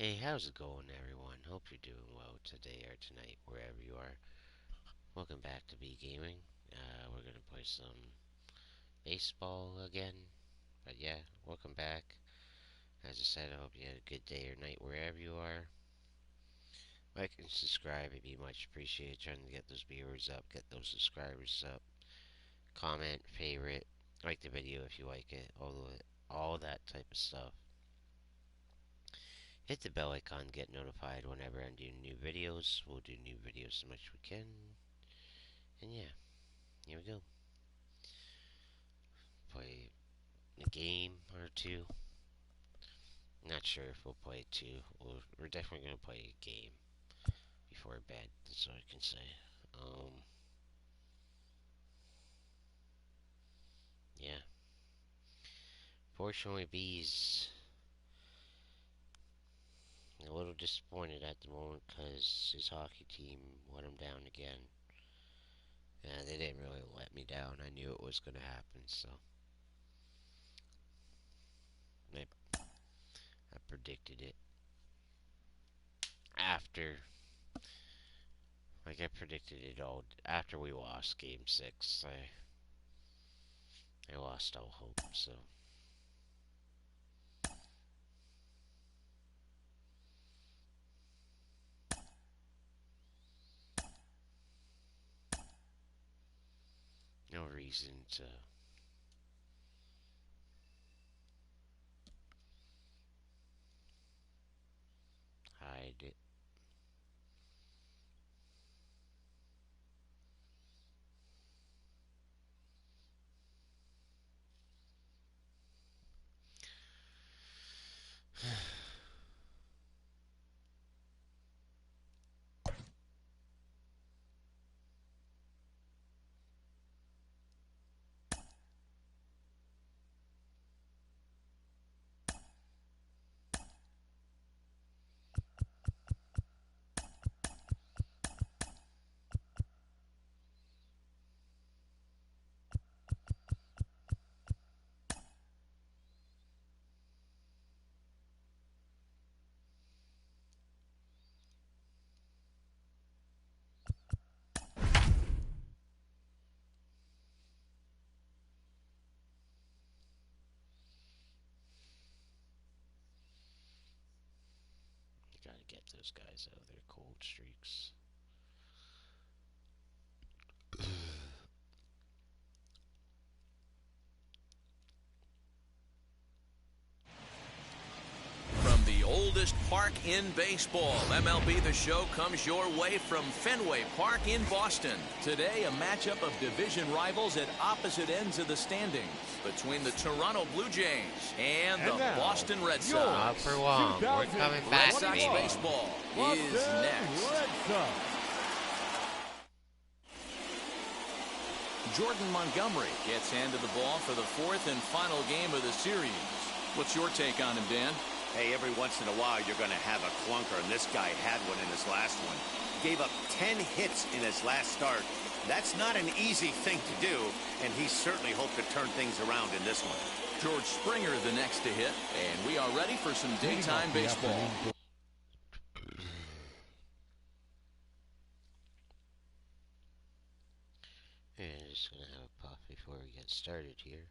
Hey, how's it going, everyone? Hope you're doing well today or tonight, wherever you are. Welcome back to B Gaming. We're gonna play some baseball again. But yeah, welcome back. As I said, I hope you had a good day or night wherever you are. Like and subscribe, it'd be much appreciated. Trying to get those viewers up, get those subscribers up. Comment, favorite, like the video if you like it, all that type of stuff. Hit the bell icon, get notified whenever I do new videos. We'll do new videos as much as we can. And yeah, here we go. Play a game or two. Not sure if we'll play two. We're definitely gonna play a game before bed. That's all I can say. Yeah. Fortunately, B's a little disappointed at the moment because his hockey team let him down again. And they didn't really let me down. I knew it was gonna happen, so I, I predicted it after. Like I predicted it all after we lost Game 6. I lost all hope. So no reason to hide it. You gotta get those guys out of their cold streaks. From the oldest park in baseball, MLB The Show comes your way from Fenway Park in Boston. Today, a matchup of division rivals at opposite ends of the standings between the Toronto Blue Jays and the Boston Red Sox. Not for long. We're coming back, Red Sox baby. baseball is next. Jordan Montgomery gets handed the ball for the fourth and final game of the series. What's your take on him, Dan? Hey, every once in a while you're going to have a clunker, and this guy had one in his last one. Gave up 10 hits in his last start. That's not an easy thing to do, and he certainly hoped to turn things around in this one. George Springer the next to hit, and we are ready for some daytime baseball. Yeah, just gonna have a puff before we get started here.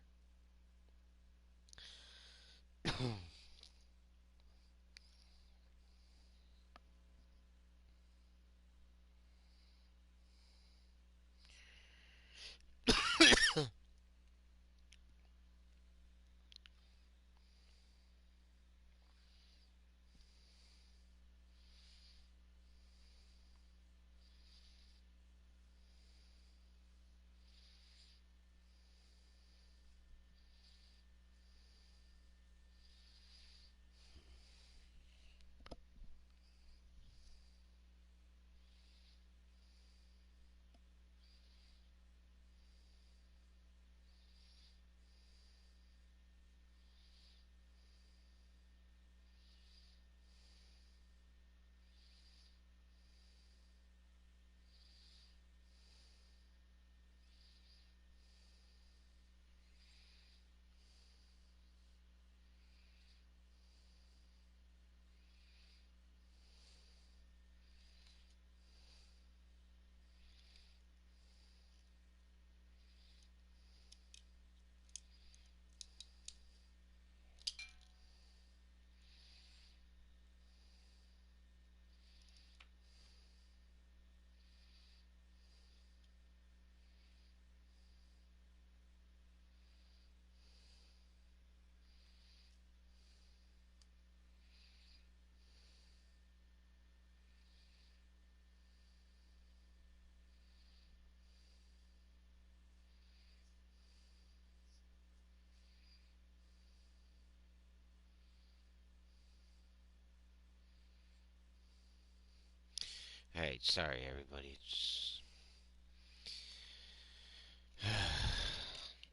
Alright, sorry everybody.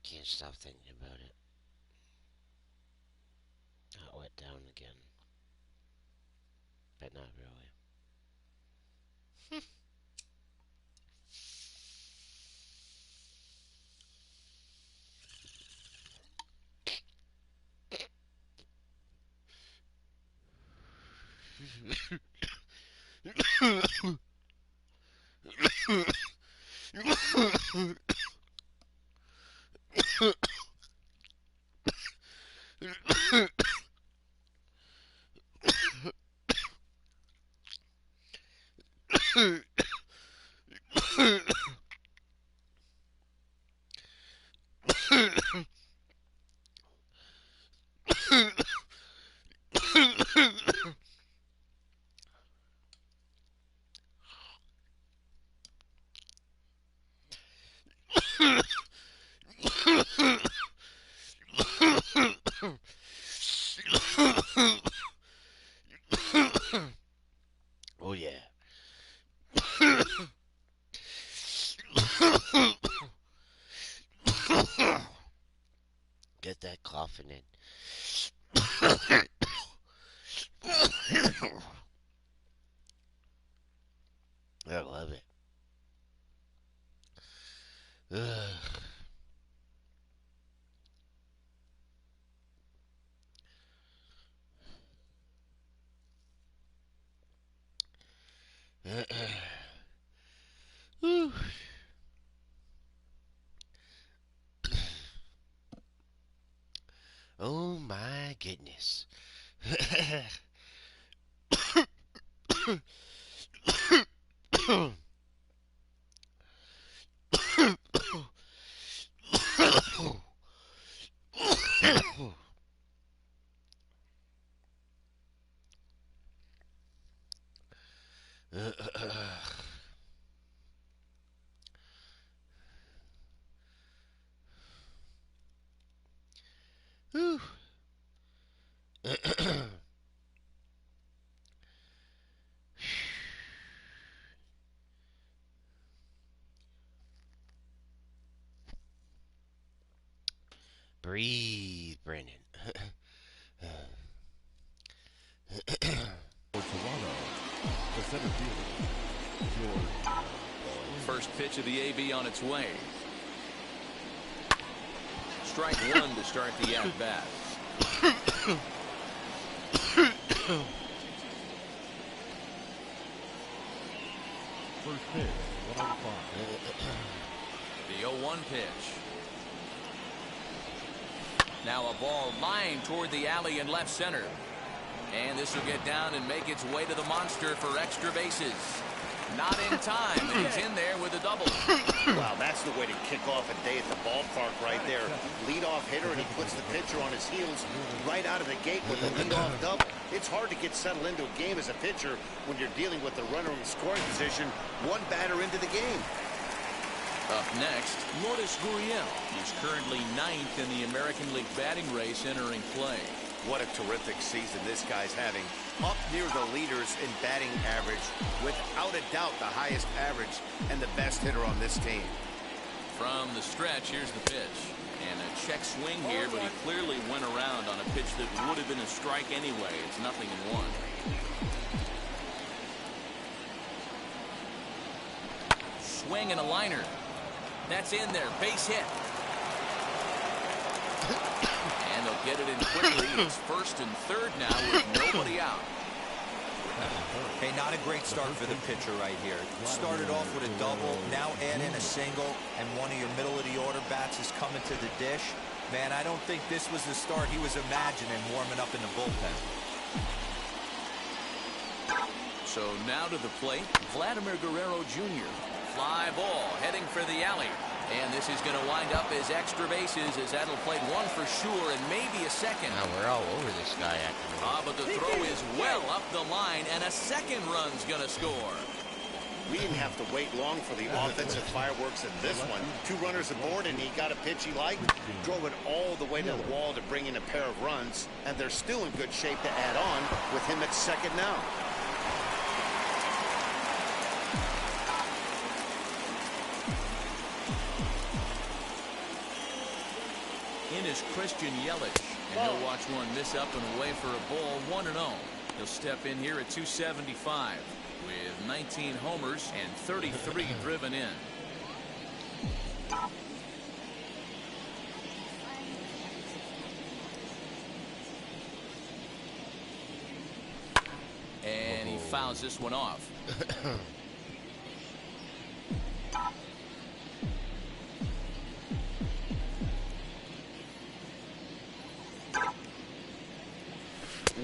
Can't stop thinking about it. I went down again. But not really. Oh yeah. Get that coughing in. I love it. Ugh. Whew. Oh my goodness. Whew. Breathe, Brennan. First pitch of the AB on its way. Strike one to start the at-bat. First pitch, 105. The 0-1 pitch. Now a ball lined toward the alley in left center. And this will get down and make its way to the monster for extra bases. Not in time, and he's in there with a double. Wow, that's the way to kick off a day at the ballpark right there. Leadoff hitter, and he puts the pitcher on his heels right out of the gate with a leadoff double. It's hard to get settled into a game as a pitcher when you're dealing with the runner in scoring position one batter into the game. Up next, Lourdes Gurriel. He's currently 9th in the American League batting race entering play. What a terrific season this guy's having. Up near the leaders in batting average. Without a doubt, the highest average and the best hitter on this team. From the stretch, here's the pitch. And a check swing here, but he clearly went around on a pitch that would have been a strike anyway. It's 0-1. Swing and a liner. That's in there. Base hit. And they'll get it in quickly. It's first and third now with nobody out. Hey, not a great start for the pitcher right here. Started off with a double, now add in a single, and one of your middle-of-the-order bats is coming to the dish. Man, I don't think this was the start he was imagining warming up in the bullpen. So now to the plate, Vladimir Guerrero Jr. Fly ball heading for the alley. And this is going to wind up as extra bases as that'll play one for sure and maybe a second. Now we're all over this guy after But the throw is well up the line and a second run's going to score. We didn't have to wait long for the offensive fireworks in this one. 2 runners aboard, and he got a pitch he liked, drove it all the way to the wall to bring in a pair of runs, and they're still in good shape to add on with him at second now. Christian Yelich. And he'll watch one miss up and away for a ball, 1-0. He'll step in here at 275 with 19 homers and 33 driven in. And he fouls this one off.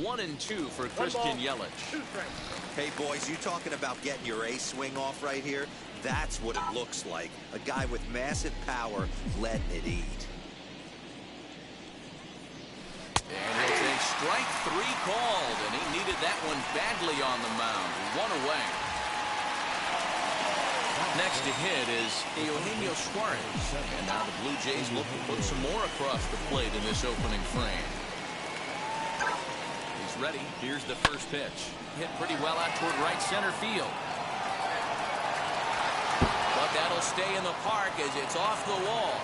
One and two for Christian Yelich. Hey, boys, you talking about getting your ace swing off right here? That's what it looks like. A guy with massive power letting it eat. And he'll take strike three called, and he needed that one badly on the mound. One away. Next to hit is Eugenio Suarez. And now the Blue Jays look to put some more across the plate in this opening frame. He's ready. Here's the first pitch. Hit pretty well out toward right center field. But that'll stay in the park as it's off the wall.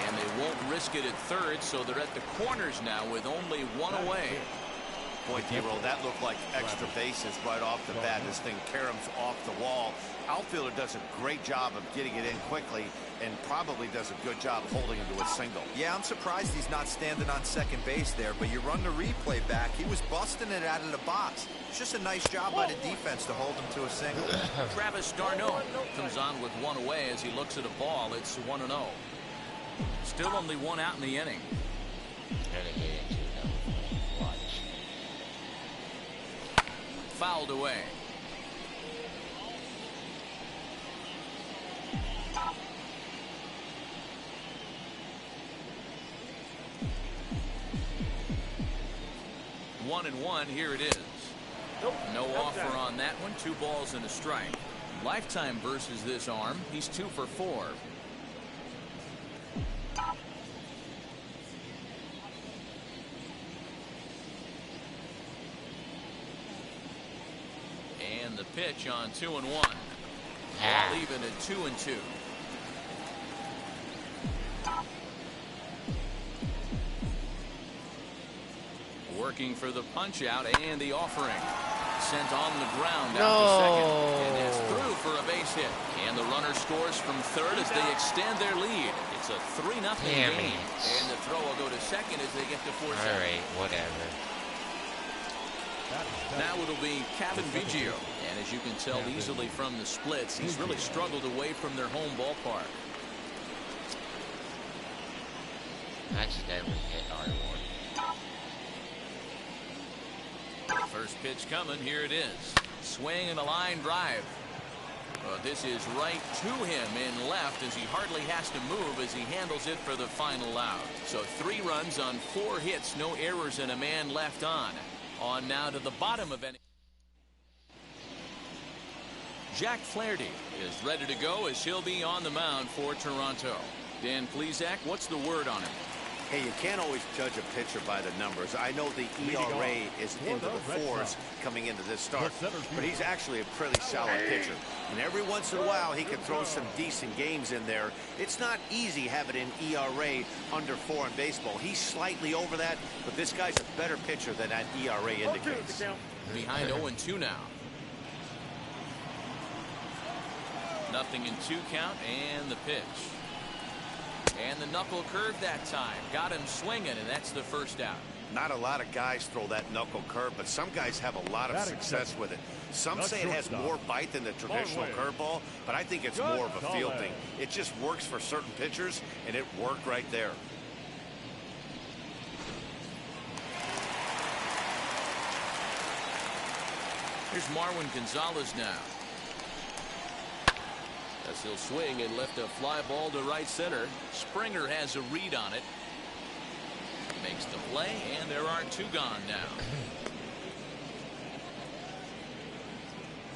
And they won't risk it at third, so they're at the corners now with only one away. Boy, D-Roll, that looked like extra bases right off the bat. This thing caroms off the wall. Outfielder does a great job of getting it in quickly and probably does a good job holding him to a single. Yeah, I'm surprised he's not standing on second base there, but you run the replay back. He was busting it out of the box. It's just a nice job by the defense to hold him to a single. Travis d'Arnaud comes on with one away as he looks at a ball. It's 1-0. Still only one out in the inning. Fouled away. One and one. Here it is. No offer on that one. 2 balls and a strike. Lifetime versus this arm. He's 2 for 4. And the pitch on 2-1. Ball even at 2-2. Working for the punch out and the offering. Sent on the ground out to second. And that's through for a base hit. And the runner scores from third as they extend their lead. It's a 3-0 game. And the throw will go to second as they get to 4-7. All right, whatever. Now it'll be Kevin Biggio. And as you can tell easily from the splits, he's really struggled away from their home ballpark. Accidentally hit R1. First pitch coming. Here it is. Swing and a line drive. This is right to him in left as he hardly has to move as he handles it for the final out. So 3 runs on 4 hits, no errors, and a man left on. On now to the bottom of any. Jack Flaherty is ready to go as he'll be on the mound for Toronto. Dan Plesac, what's the word on him? Hey, you can't always judge a pitcher by the numbers. I know the ERA is into the 4s coming into this start, but he's actually a pretty solid pitcher. And every once in a while, he can throw some decent games in there. It's not easy having an ERA under 4 in baseball. He's slightly over that, but this guy's a better pitcher than that ERA indicates. Behind 0-2 now. Nothing in 2 count and the pitch. And the knuckle curve that time. Got him swinging, and that's the first out. Not a lot of guys throw that knuckle curve, but some guys have a lot of success with it. Some say it has more bite than the traditional curveball, but I think it's more of a feel thing. It just works for certain pitchers, and it worked right there. Here's Marwin Gonzalez now. As he'll swing and lift a fly ball to right center. Springer has a read on it. Makes the play, and there are 2 gone now.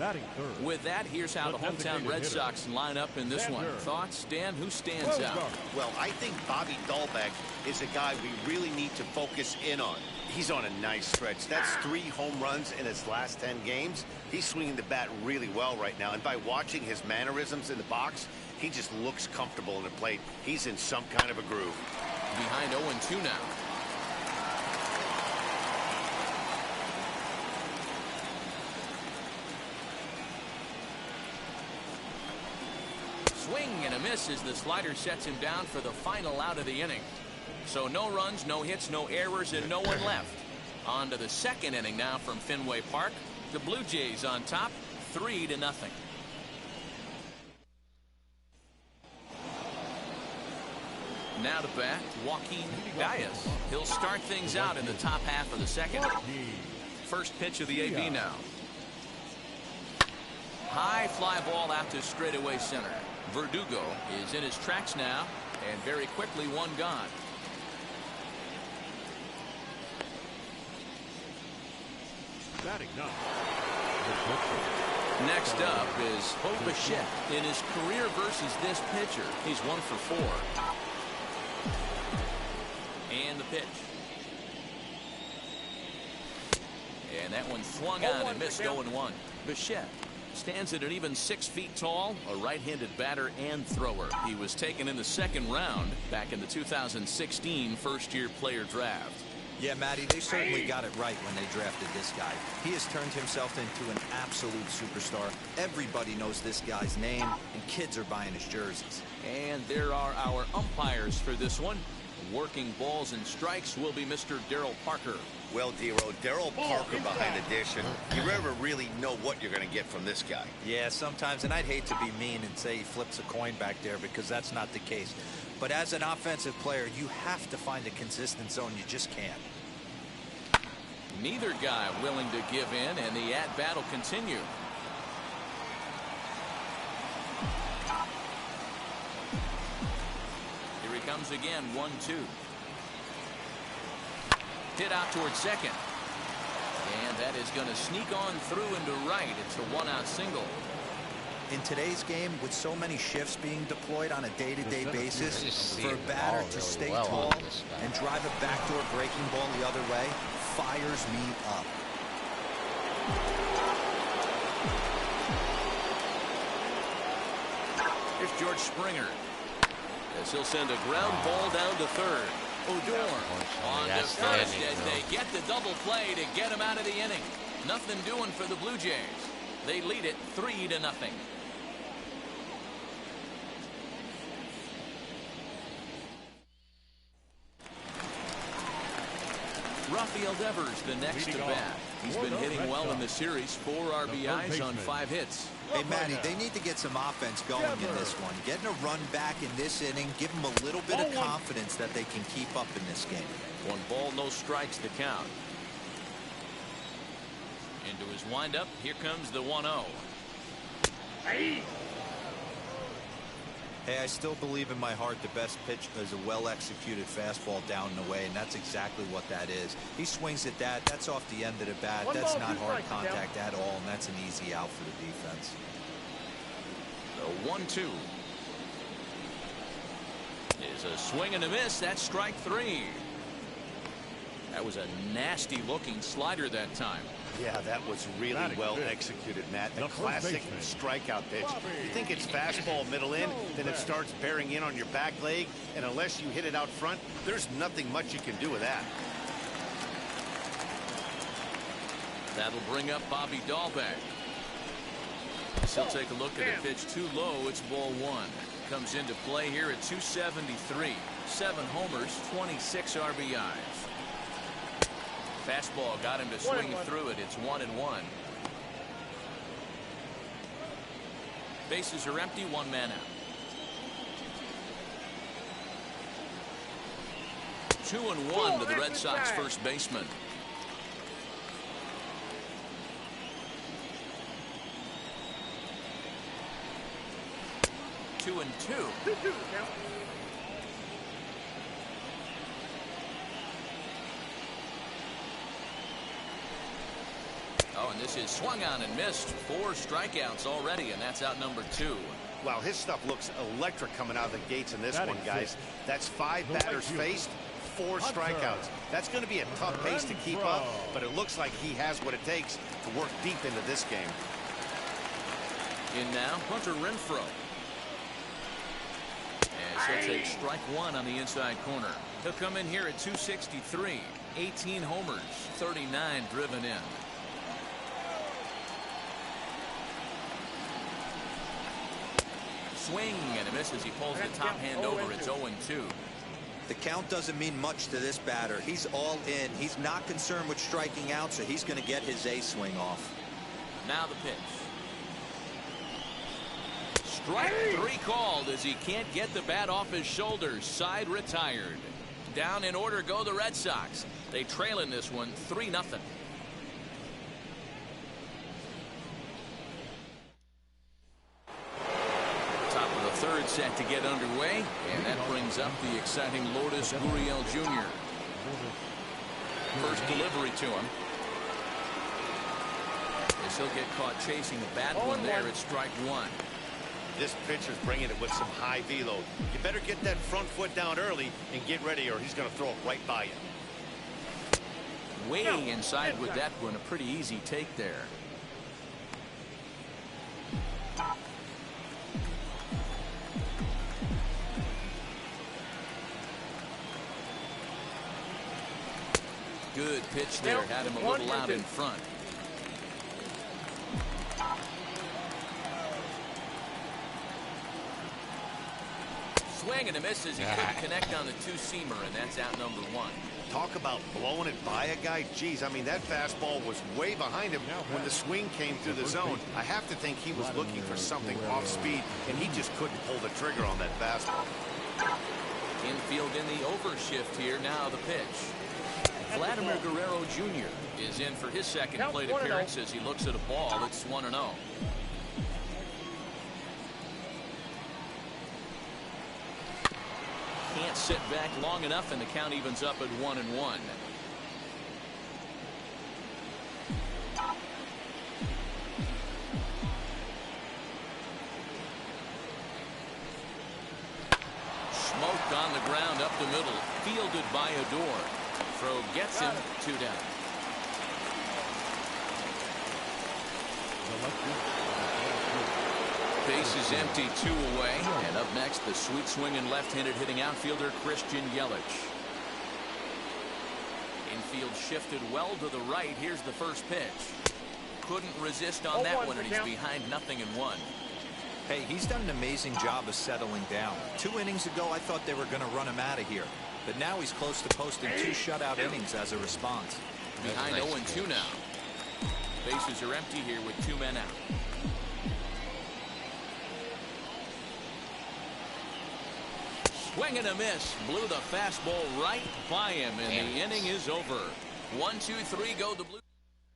Batting third. With that, here's how the hometown Red Sox line up in this one. Thoughts, Dan? Who stands out? Well, I think Bobby Dahlbeck is a guy we really need to focus in on. He's on a nice stretch. That's 3 home runs in his last 10 games. He's swinging the bat really well right now. And by watching his mannerisms in the box, he just looks comfortable in the plate. He's in some kind of a groove. behind 0-2 now. Swing and a miss as the slider sets him down for the final out of the inning. So no runs, no hits, no errors, and no one left. On to the second inning now from Fenway Park. The Blue Jays on top, 3-0. Now to bat, Joaquin Gallegos. He'll start things out in the top half of the second. First pitch of the AB now. High fly ball out to straightaway center. Verdugo is in his tracks now, and very quickly one gone. Batting ninth. Next up is Bichette. In his career versus this pitcher, he's 1 for 4. And the pitch. And that one swung on and missed 0-1. Bichette stands at an even 6 feet tall, a right-handed batter and thrower. He was taken in the second round back in the 2016 first-year player draft. Yeah, Matty, they certainly got it right when they drafted this guy. He has turned himself into an absolute superstar. Everybody knows this guy's name, and kids are buying his jerseys. And there are our umpires for this one. Working balls and strikes will be Mr. Darryl Parker. Well, Dero, Darryl Parker behind the dish, and you never really know what you're going to get from this guy. Yeah, sometimes, and I'd hate to be mean and say he flips a coin back there because that's not the case. But as an offensive player, you have to find a consistent zone. You just can't. Neither guy willing to give in, and the at-bat will continue. Here he comes again, 1-2. Hit out towards second. And that is going to sneak on through into right. It's a one-out single. In today's game, with so many shifts being deployed on a day-to-day basis, for a batter to stay tall and drive a backdoor breaking ball the other way fires me up. Here's George Springer, as he'll send a ground ball down to third. Odor on to first as they get the double play to get him out of the inning. Nothing doing for the Blue Jays. They lead it 3-0. Rafael Devers, the next to bat. He's been hitting well in the series. 4 RBIs on 5 hits. Hey, Matty, they need to get some offense going in this one. Getting a run back in this inning, give them a little bit of confidence that they can keep up in this game. 1 ball, no strikes to count. Into his windup. Here comes the 1-0. Hey, I still believe in my heart the best pitch is a well-executed fastball down and away, and that's exactly what that is. He swings at that. That's off the end of the bat. That's not hard contact at all, and that's an easy out for the defense. The 1-2 is a swing and a miss. That's strike 3. That was a nasty-looking slider that time. Yeah, that was really well executed, Matt. A classic strikeout pitch. You think it's fastball middle in, then it starts bearing in on your back leg, and unless you hit it out front, there's nothing much you can do with that. That'll bring up Bobby Dahlbeck. He'll take a look at a pitch too low. It's ball 1. Comes into play here at 273. 7 homers, 26 RBIs. Fastball got him to swing through it. It's 1-1. Bases are empty. 1 man out. 2-1 to the Red Sox first baseman. Two and two. Oh, and this is swung on and missed. 4 strikeouts already, and that's out number 2. Wow, his stuff looks electric coming out of the gates in this one, guys. That's 5 batters faced, 4 strikeouts. That's going to be a tough pace to keep up, but it looks like he has what it takes to work deep into this game. In now, Hunter Renfroe. as he'll take strike one on the inside corner. He'll come in here at 263. 18 homers, 39 driven in. Swing and a miss as he pulls the top hand over. It's 0-2. The count doesn't mean much to this batter. He's all in. He's not concerned with striking out, so he's going to get his A swing off. Now the pitch. Strike three called as he can't get the bat off his shoulders. Side retired. Down in order go the Red Sox. They trail in this one 3-0. Top of the third set to get underway, and that brings up the exciting Lourdes Gurriel Jr. First delivery to him. As he'll get caught chasing a bad one there at strike one. This pitcher's bringing it with some high velo. You better get that front foot down early and get ready, or he's going to throw it right by you. Way inside with that one. A pretty easy take there. Good pitch there. Had him a little out in front. Swing and a miss as he couldn't connect on the two-seamer, and that's out number one. Talk about blowing it by a guy. Geez, I mean, that fastball was way behind him when the swing came through the zone. I have to think he was looking for something off speed, and he just couldn't pull the trigger on that fastball. Infield in the overshift here. Now the pitch. Vladimir Guerrero Jr. is in for his second plate appearance as he looks at a ball. It's 1-0. Can't sit back long enough, and the count evens up at 1-1. Smoked on the ground up the middle, fielded by Odor. Throw gets him 2 down. Base is empty, 2 away. And up next, the sweet swinging left-handed hitting outfielder Christian Yelich. Infield shifted well to the right. Here's the first pitch. Couldn't resist on that one, and he's behind 0-1. Hey, he's done an amazing job of settling down. 2 innings ago, I thought they were going to run him out of here. But now he's close to posting 2 shutout innings as a response. Behind 0-2 now. Bases are empty here with 2 men out. Swing and a miss. Blew the fastball right by him, and the inning is over. 1, 2, 3 go the Blue.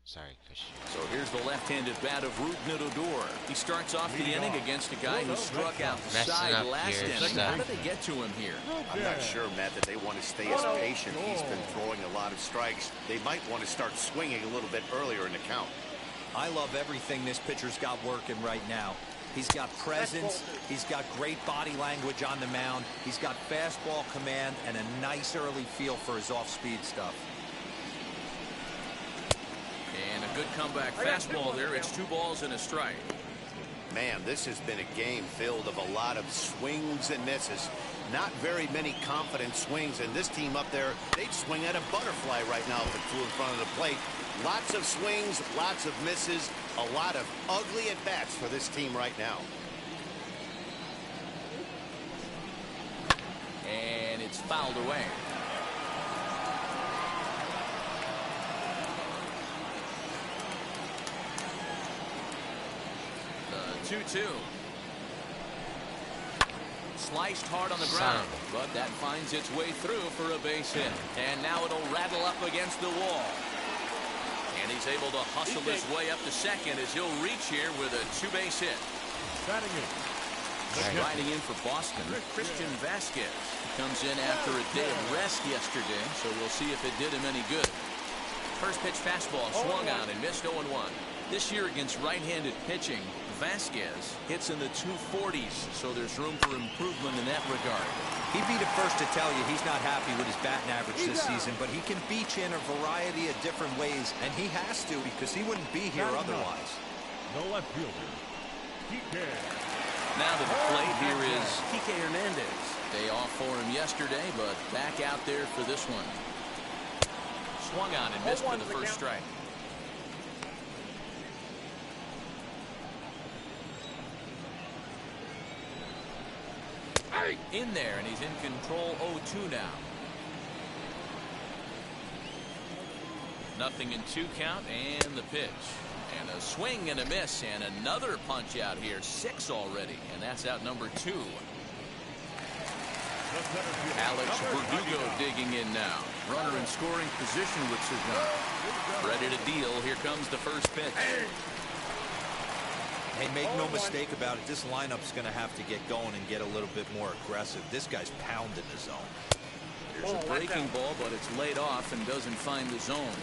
Sorry, Christian. So here's the left-handed bat of Rougned Odor. He starts off the inning against a guy who struck out the side last inning. How did they get to him here? I'm not sure, Matt, that they want to stay as patient. He's been throwing a lot of strikes. They might want to start swinging a little bit earlier in the count. I love everything this pitcher's got working right now. He's got presence. He's got great body language on the mound. He's got fastball command and a nice early feel for his off-speed stuff. And a good comeback fastball there. It's 2 balls and a strike. Man, this has been a game filled of a lot of swings and misses. Not very many confident swings, and this team up there, they'd swing at a butterfly right now if it flew in front of the plate. Lots of swings, lots of misses, a lot of ugly at-bats for this team right now. And it's fouled away. The 2-2. Sliced hard on the ground, but that finds its way through for a base hit. And now it'll rattle up against the wall. And he's able to hustle his way up to second as he'll reach here with a 2-base hit. Riding in for Boston, Christian Vasquez. Comes in after a day of rest yesterday, so we'll see if it did him any good. First pitch fastball swung on and missed 0-1. This year against right-handed pitching, Vasquez hits in the 240s, so there's room for improvement in that regard. He'd be the first to tell you he's not happy with his batting average this season, but he can beat you in a variety of different ways, and he has to because he wouldn't be here otherwise. The left fielder, Kike. Now to the plate, here is Kike Hernandez. Day off for him yesterday, but back out there for this one. Swung on and missed for the first strike. In there, and he's in control. 0-2 now. 0-2 count, and the pitch. And a swing and a miss, and another punch out here. 6 already, and that's out number 2. Alex Verdugo digging in now. Runner in scoring position with Sagan. Ready to deal. Here comes the first pitch. Hey, make no mistake about it. This lineup's going to have to get going and get a little bit more aggressive. This guy's pounding the zone. Here's a breaking ball, but it's laid off and doesn't find the zone.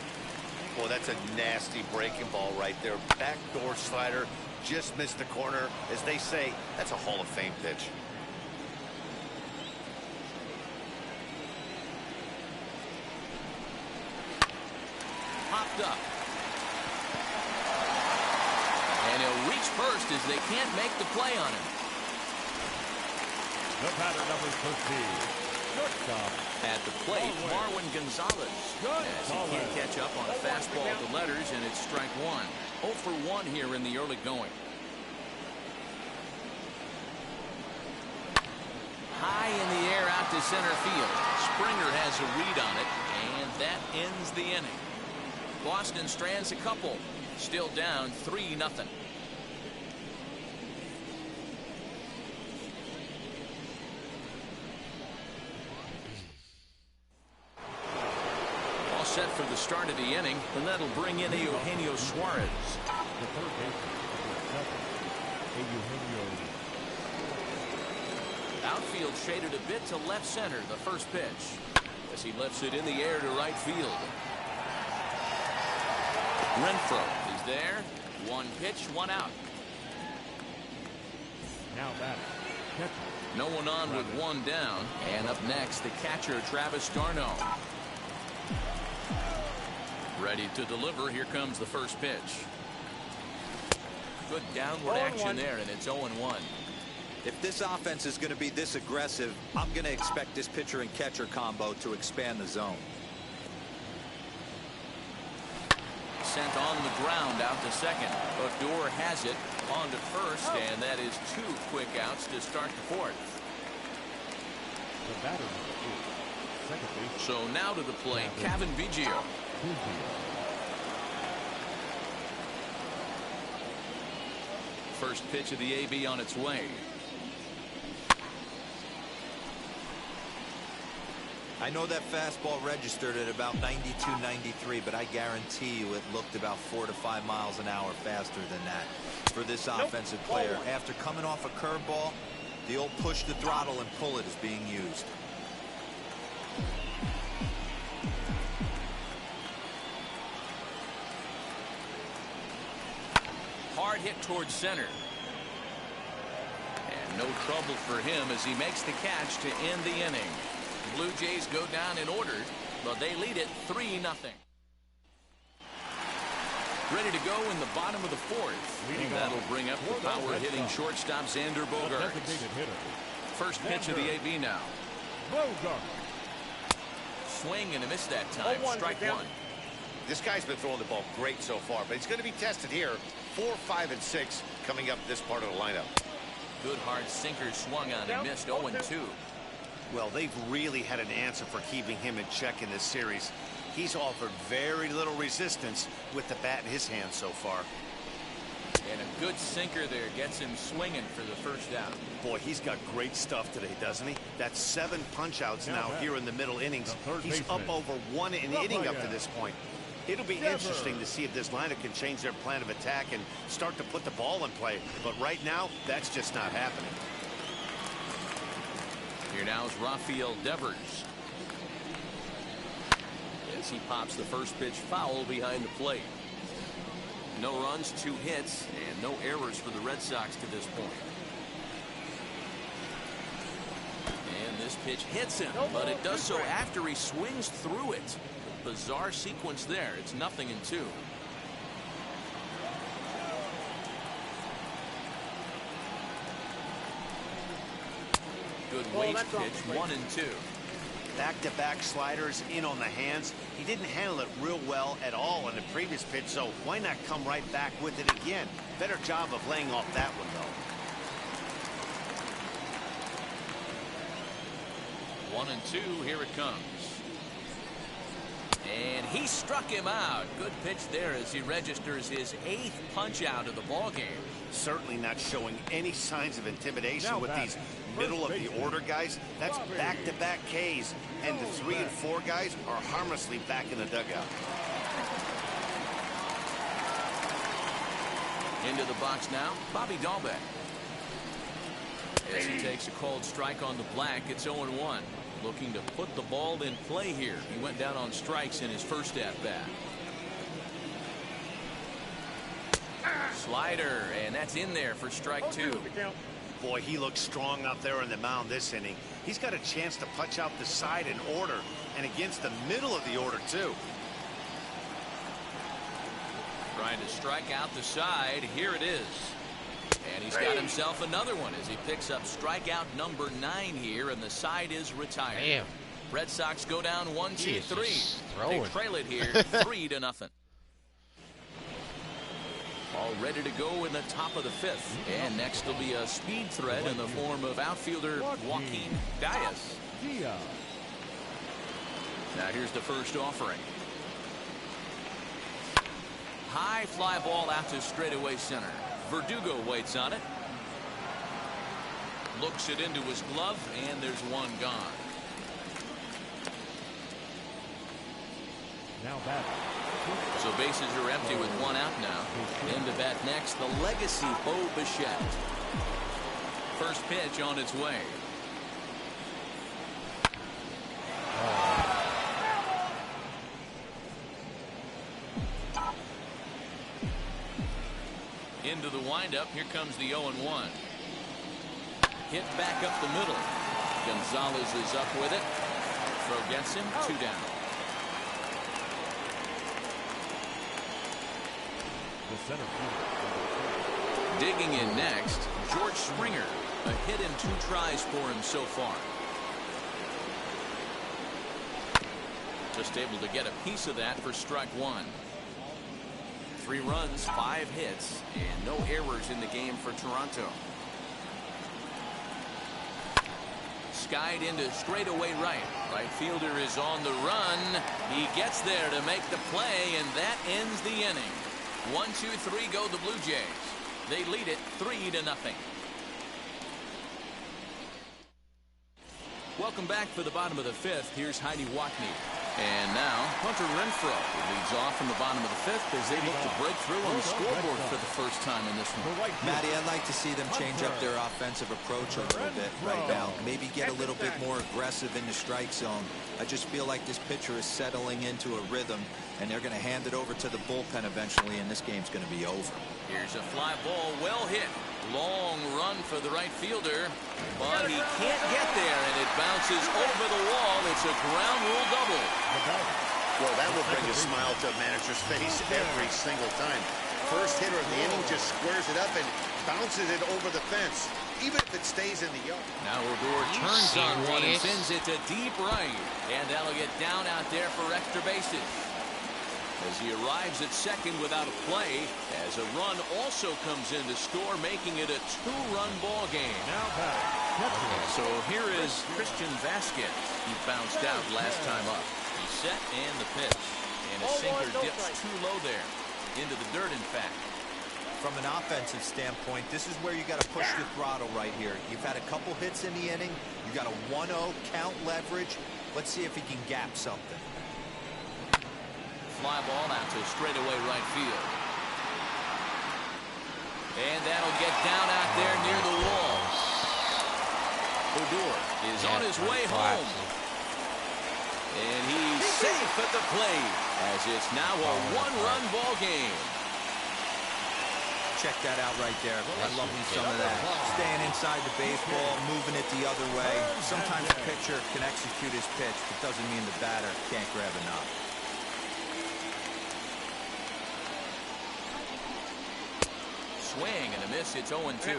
Well, that's a nasty breaking ball right there. Backdoor slider, just missed the corner. As they say, that's a Hall of Fame pitch. Popped up. And he'll reach first as they can't make the play on him. The batter, number 15. Shortstop. At the plate, Marwin Gonzalez. As he can't catch up on a fastball to letters, and it's strike 1. 0 for 1 here in the early going. High in the air out to center field. Springer has a read on it, and that ends the inning. Boston strands a couple. Still down 3-0. All set for the start of the inning, and that'll bring in Eugenio Suarez. The third baseman, Eugenio. Outfield shaded a bit to left center. The first pitch, as he lifts it in the air to right field. Renfroe is there. 1 pitch, 1 out. Now batting. Catcher. No one on with 1 down. And up next, the catcher, Travis d'Arnaud. Ready to deliver. Here comes the first pitch. Good downward action there, and it's 0-1. If this offense is going to be this aggressive, I'm going to expect this pitcher and catcher combo to expand the zone. Sent on the ground out to second. Odor has it on to first, and that is 2 quick outs to start the 4th. The batter, number 2. Second base. So now to the plate, Kevin Biggio. First pitch of the AB on its way. I know that fastball registered at about 92, 93, but I guarantee you it looked about 4 to 5 miles an hour faster than that for this offensive player. After coming off a curveball, the old push the throttle and pull it is being used. Hard hit towards center. And no trouble for him as he makes the catch to end the inning. Blue Jays go down in order, but they lead it 3-0. Ready to go in the bottom of the 4th. That'll bring up the power-hitting shortstop Xander Bogaerts. First pitch of the AB now. Swing and a miss that time. Strike 1. This guy's been throwing the ball great so far, but he's going to be tested here. 4, 5, and 6 coming up this part of the lineup. Good hard sinker swung on and missed. 0-2. Well, they've really had an answer for keeping him in check in this series. He's offered very little resistance with the bat in his hand so far. And a good sinker there gets him swinging for the first out. Boy, he's got great stuff today, doesn't he? That's 7 punch-outs now here in the middle innings. He's up over 1 an inning up to this point. It'll be interesting to see if this lineup can change their plan of attack and start to put the ball in play. But right now, that's just not happening. Here now is Rafael Devers. As he pops the first pitch foul behind the plate. No runs, 2 hits, and no errors for the Red Sox to this point. And this pitch hits him, but it does so after he swings through it. Bizarre sequence there. It's 0-2. good waist pitch, 1-2. Back-to-back sliders in on the hands. He didn't handle it real well at all in the previous pitch, so why not come right back with it again? Better job of laying off that one, though. 1-2, here it comes. And he struck him out. Good pitch there as he registers his 8th punch out of the ball game. Certainly not showing any signs of intimidation with these middle of the order guys. That's back-to-back Ks, and the 3 and 4 guys are harmlessly back in the dugout. Into the box now, Bobby Dahlbeck. As he takes a called strike on the black, it's 0-1. Looking to put the ball in play here. He went down on strikes in his first at-bat. Slider, and that's in there for strike 2. Boy, he looks strong out there on the mound this inning. He's got a chance to punch out the side in order, and against the middle of the order, too. Trying to strike out the side. Here it is. And he's got himself another one as he picks up strikeout number 9 here, and the side is retired. Damn. Red Sox go down 1-2-3. They trail it here 3-0. All ready to go in the top of the 5th. And next will be a speed threat in the form of outfielder Joaquin Diaz. Now here's the first offering. High fly ball out to straightaway center. Verdugo waits on it. Looks it into his glove, and there's one gone. Now back. So bases are empty with one out now. In to bat next, the legacy Bo Bichette. First pitch on its way. Into the windup. Here comes the 0-1. Hit back up the middle. Gonzalez is up with it. Throw gets him. 2 down. The center fielder. Digging in next, George Springer. A hit in 2 tries for him so far. Just able to get a piece of that for strike 1. 3 runs, 5 hits, and no errors in the game for Toronto. Skied into straightaway right. Right fielder is on the run. He gets there to make the play, and that ends the inning. 1-2-3 go the Blue Jays. They lead it 3-0. Welcome back for the bottom of the 5th. Here's Heidi Watney. And now Hunter Renfroe leads off from the bottom of the 5th as they look to break through on the scoreboard for the first time in this one. Matty, I'd like to see them change up their offensive approach a little bit right now. Maybe get a little bit more aggressive in the strike zone. I just feel like this pitcher is settling into a rhythm, and they're going to hand it over to the bullpen eventually, and this game's going to be over. Here's a fly ball, well hit. Long run for the right fielder, but he can't get there, and it bounces over the wall. It's a ground rule double. Well, that will bring a smile to a manager's face every single time. First hitter of the inning just squares it up and bounces it over the fence, even if it stays in the yard. Now Odor turns on one and sends it to deep right, and that'll get down out there for extra bases. As he arrives at second without a play, as a run also comes in to score, making it a 2-run ball game. So here is Christian Vasquez. He bounced out last time up. He's set and the pitch. And a sinker dips too low there. Into the dirt, in fact. From an offensive standpoint, this is where you got to push the throttle right here. You've had a couple hits in the inning. You got a 1-0 count leverage. Let's see if he can gap something. Fly ball out to straightaway right field. And that'll get down out there near the wall. Odor is on his way home. And he's safe at the plate as it's now a 1-run ball game. Check that out right there. I love me some of that. Staying inside the baseball, moving it the other way. Sometimes a pitcher can execute his pitch, but doesn't mean the batter can't grab enough. swing and a miss. It's 0-2.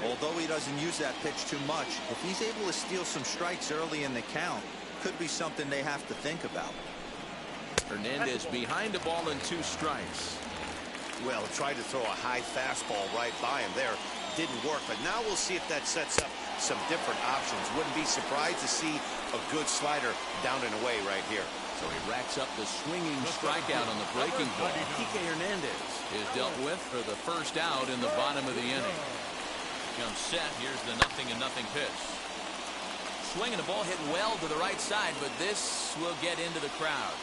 Although he doesn't use that pitch too much, if he's able to steal some strikes early in the count, could be something they have to think about. Hernandez behind the ball and 2 strikes. Well, tried to throw a high fastball right by him there. Didn't work, but now we'll see if that sets up some different options. Wouldn't be surprised to see a good slider down and away right here. So he racks up the swinging strikeout on the breaking ball. Kike Hernandez is dealt with for the first out in the bottom of the inning. Comes set. Here's the 0-0 pitch. Swinging the ball hit well to the right side, but this will get into the crowd.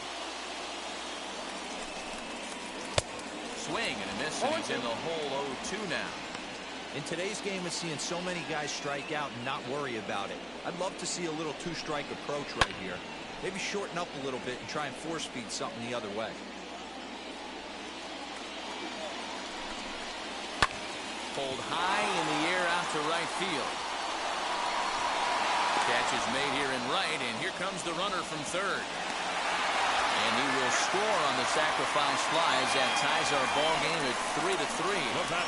Swing and a miss, and he's in the hole 0-2 now. In today's game, it's seeing so many guys strike out and not worry about it. I'd love to see a little 2-strike approach right here. Maybe shorten up a little bit and try and force feed something the other way. Pulled high in the air out to right field. Catch is made here in right, and here comes the runner from third. And he will score on the sacrifice fly as that ties our ball game at 3-3.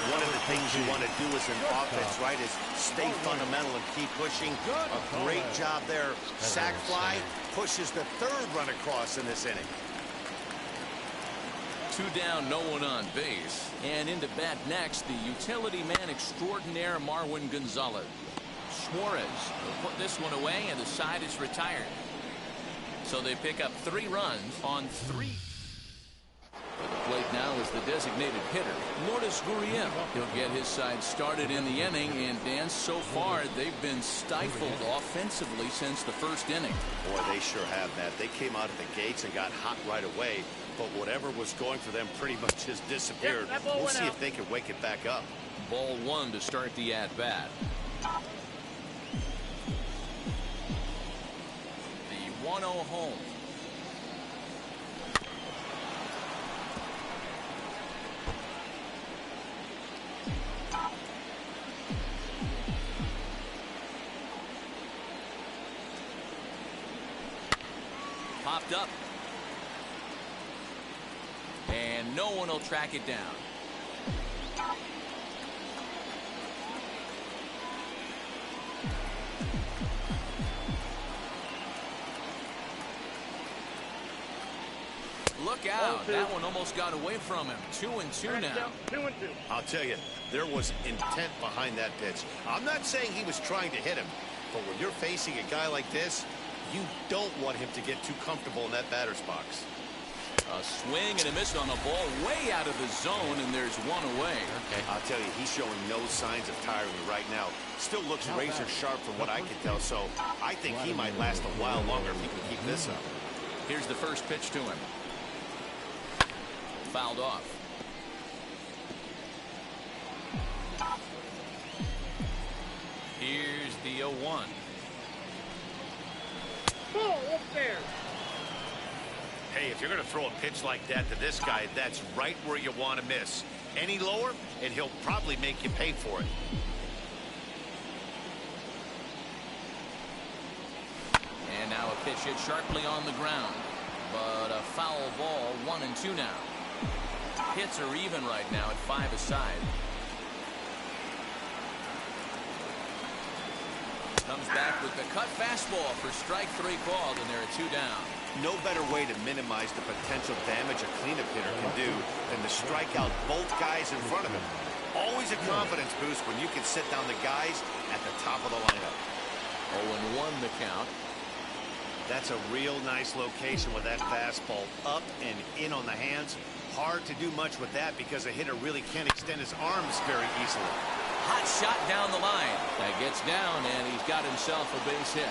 One of the things you want to do as an offense, right, is stay fundamental and keep pushing. A great job there. Sac fly pushes the third run across in this inning. 2 down, no one on base. And into bat next, the utility man extraordinaire Marwin Gonzalez. Suarez will put this one away, and the side is retired. So they pick up 3 runs on 3. At the plate now is the designated hitter, Lourdes Gurriel. He'll get his side started in the inning, and Dan, so far they've been stifled offensively since the first inning. Boy, they sure have that. They came out of the gates and got hot right away, but whatever was going for them pretty much has disappeared. We'll see if they can wake it back up. Ball 1 to start the at-bat. The 1-0 home. Popped up. And no one will track it down. Look out. That one almost got away from him. 2-2 now. 2-2. I'll tell you, there was intent behind that pitch. I'm not saying he was trying to hit him, but when you're facing a guy like this, you don't want him to get too comfortable in that batter's box. A swing and a miss on a ball way out of the zone, and there's one away. Okay. I'll tell you, he's showing no signs of tiring right now. Still looks razor sharp from what I can tell, so I think he might last a while longer if he can keep this up. Here's the first pitch to him. Fouled off. Here's the 0-1. Ball up there. Hey, if you're going to throw a pitch like that to this guy, that's right where you want to miss. Any lower, and he'll probably make you pay for it. And now a pitch hit sharply on the ground. But a foul ball, 1-2 now. Hits are even right now at 5 aside. Comes back with the cut fastball for strike 3 called, and there are 2 down. No better way to minimize the potential damage a cleanup hitter can do than to strike out both guys in front of him. Always a confidence boost when you can sit down the guys at the top of the lineup. 0-1 the count. That's a real nice location with that fastball up and in on the hands. Hard to do much with that because a hitter really can't extend his arms very easily. Hot shot down the line. That gets down, and he's got himself a base hit.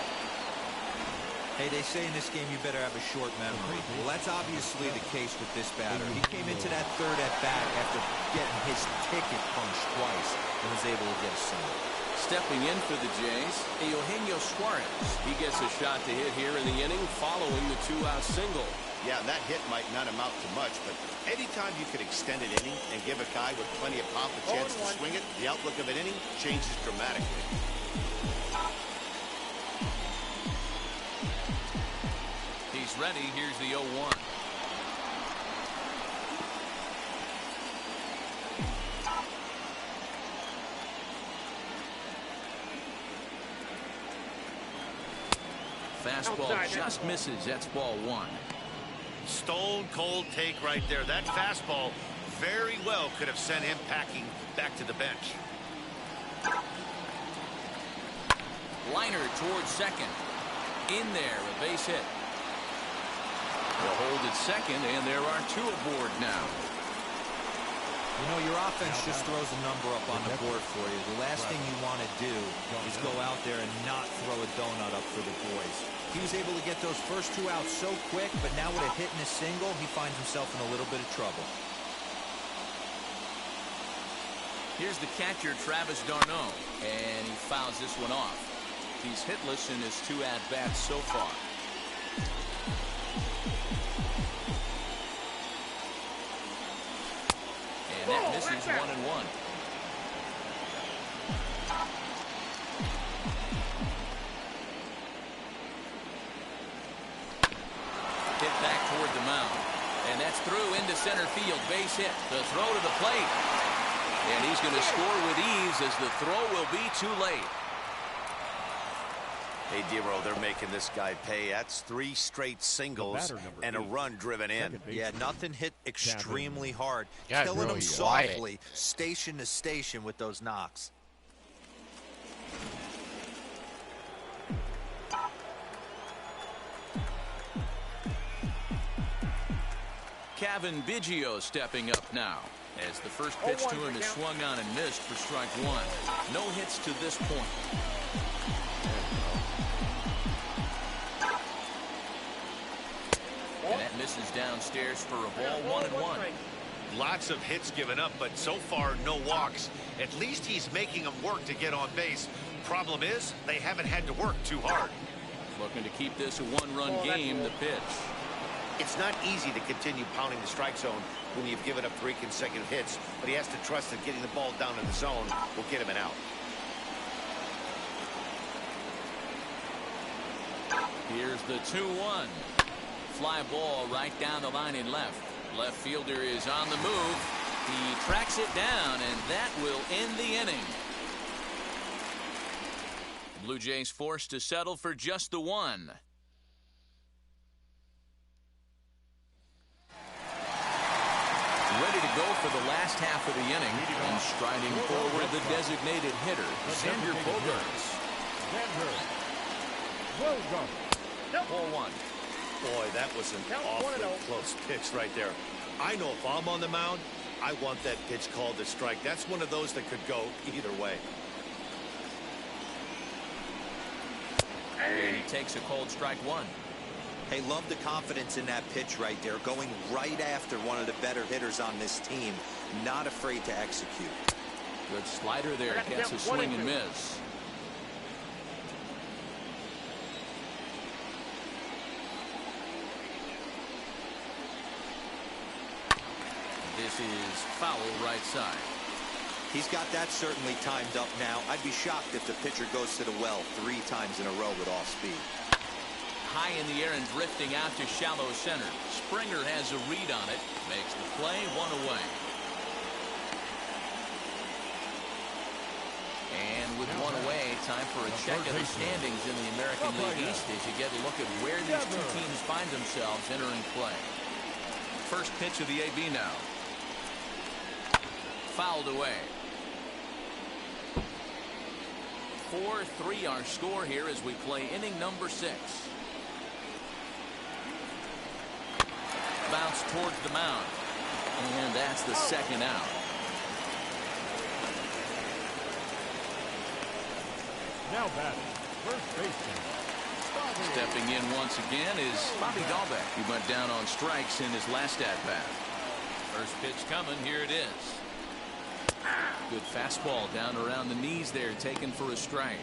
Hey, they say in this game you better have a short memory. Well, that's obviously the case with this batter. He came into that third at bat after getting his ticket punched twice and was able to get a single. Stepping in for the Jays, Eugenio Suarez. He gets a shot to hit here in the inning following the 2-out single. Yeah, that hit might not amount to much, but anytime you could extend an inning and give a guy with plenty of pop a chance to swing it, the outlook of an inning changes dramatically. He's ready. Here's the 0-1. Fastball just misses. That's ball one. Stone cold take right there. That fastball very well could have sent him packing back to the bench. Liner towards second. In there, a base hit. They'll hold at second, and there are two aboard now. You know, your offense just throws a number up on the board for you. The last thing you want to do is go out there and not throw a donut up for the boys. He was able to get those first two outs so quick, but now with a hit and a single, he finds himself in a little bit of trouble. Here's the catcher, Travis d'Arnaud, and he fouls this one off. He's hitless in his two at-bats so far. And that misses 1-1. Hit back toward the mound. And that's through into center field. Base hit. The throw to the plate. And he's going to score with ease as the throw will be too late. Hey, Dero, they're making this guy pay. That's 3 straight singles and a run driven in. Yeah, nothing hit extremely hard. Yeah, Killing really him softly, station to station with those knocks. Kevin Biggio stepping up now, as the first pitch to him is swung on and missed for strike one. No hits to this point. And that misses downstairs for a ball, 1-1. Lots of hits given up, but so far no walks. At least he's making them work to get on base. Problem is, they haven't had to work too hard. Looking to keep this a one-run game, the pitch. It's not easy to continue pounding the strike zone when you've given up 3 consecutive hits, but he has to trust that getting the ball down in the zone will get him an out. Here's the 2-1. Fly ball right down the line in left. Left fielder is on the move. He tracks it down, and that will end the inning. Blue Jays forced to settle for just the one. Ready to go for the last half of the inning, and striding forward the designated hitter, Xander Bogaerts. 4-1. Boy, that was an awfully close pitch right there. I know if I'm on the mound, I want that pitch called a strike. That's one of those that could go either way. And he takes a cold strike one. Hey, love the confidence in that pitch right there, going right after one of the better hitters on this team, not afraid to execute. Good slider there, gets a swing and miss. This is foul right side. He's got that certainly timed up now. I'd be shocked if the pitcher goes to the well 3 times in a row with off speed. High in the air and drifting out to shallow center. Springer has a read on it. Makes the play, 1 away. And with 1 away, time for a check of the standings in the American League East as you get a look at where these two teams find themselves entering play. First pitch of the AB now. Fouled away. 4-3 our score here as we play inning number 6. Bounce towards the mound. And that's the second out. Now batting, first baseman. Stepping in once again is Bobby Dahlbeck. He went down on strikes in his last at-bat. First pitch coming. Here it is. Good fastball down around the knees there, taken for a strike.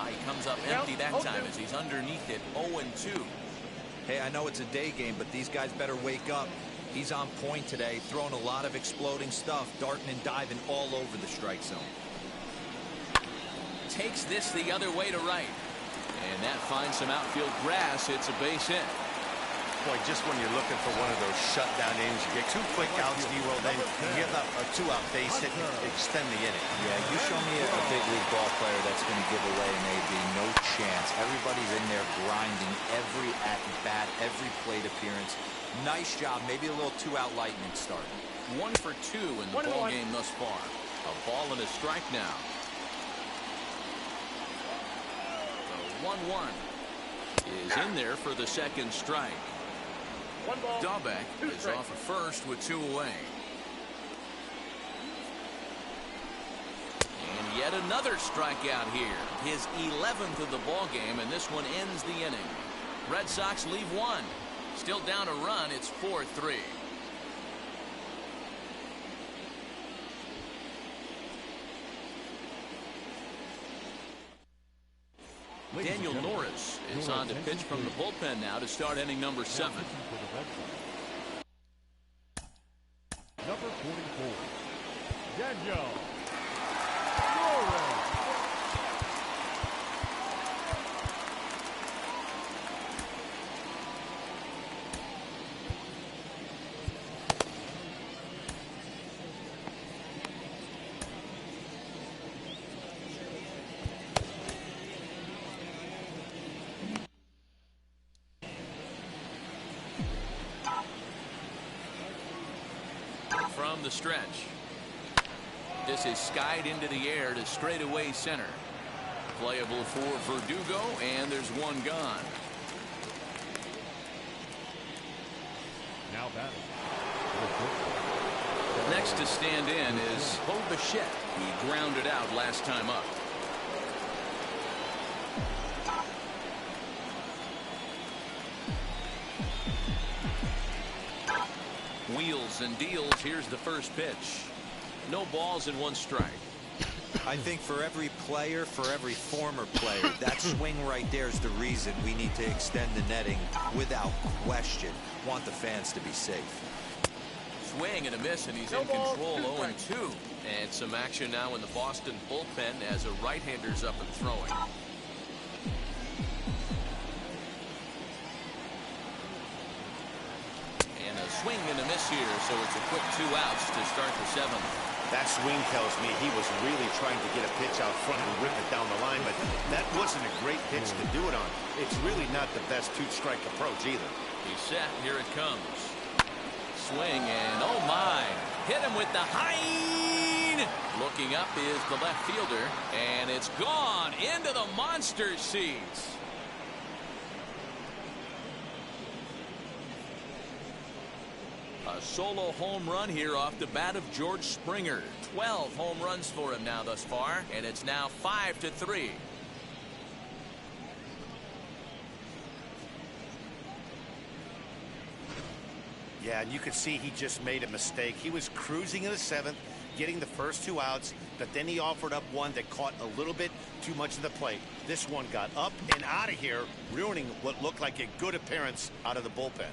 He comes up empty that time as he's underneath it, 0-2. Hey, I know it's a day game, but these guys better wake up. He's on point today, throwing a lot of exploding stuff, darting and diving all over the strike zone. Takes this the other way to right. And that finds some outfield grass. It's a base hit. point, just when you're looking for one of those shutdown innings, you get 2 quick outs, D-Roll, then you give up a 2-out base hit and extend the inning. Yeah, you show me a big league ball player that's going to give away an AB, no chance. Everybody's in there grinding every at-bat, every plate appearance. Nice job. Maybe a little 2-out lightning start. 1 for 2 in the ball game thus far. A ball and a strike now. The 1-1 is in there for the second strike. Dahlbeck is off at first with 2 away. And yet another strikeout here. His 11th of the ball game, and this one ends the inning. Red Sox leave 1. Still down a run. It's 4-3. Daniel Norris is on to pitch from the bullpen now to start inning number 7. Number 44, Daniel Norris. From the stretch. This is skied into the air to straightaway center. Playable for Verdugo, and there's 1 gone. Now batting. Next to stand in is Bo Bichette. He grounded out last time up. Wheels and deals. Here's the first pitch. No balls and 1 strike. I think for every player, for every former player, that swing right there is the reason we need to extend the netting without question. Want the fans to be safe. Swing and a miss, and he's in control. 0-2. And some action now in the Boston bullpen as a right-hander's up and throwing. Swing and a miss here, so it's a quick 2 outs to start the 7th. That swing tells me he was really trying to get a pitch out front and rip it down the line, but that wasn't a great pitch to do it on. It's really not the best 2-strike approach either. He's set. Here it comes. Swing and oh my! Hit him with the high. Looking up is the left fielder, and it's gone into the monster seats. A solo home run here off the bat of George Springer. 12 home runs for him now thus far, and it's now 5-3. Yeah, and you could see he just made a mistake. He was cruising in the 7th, getting the first 2 outs, but then he offered up one that caught a little bit too much of the plate. This one got up and out of here, ruining what looked like a good appearance out of the bullpen.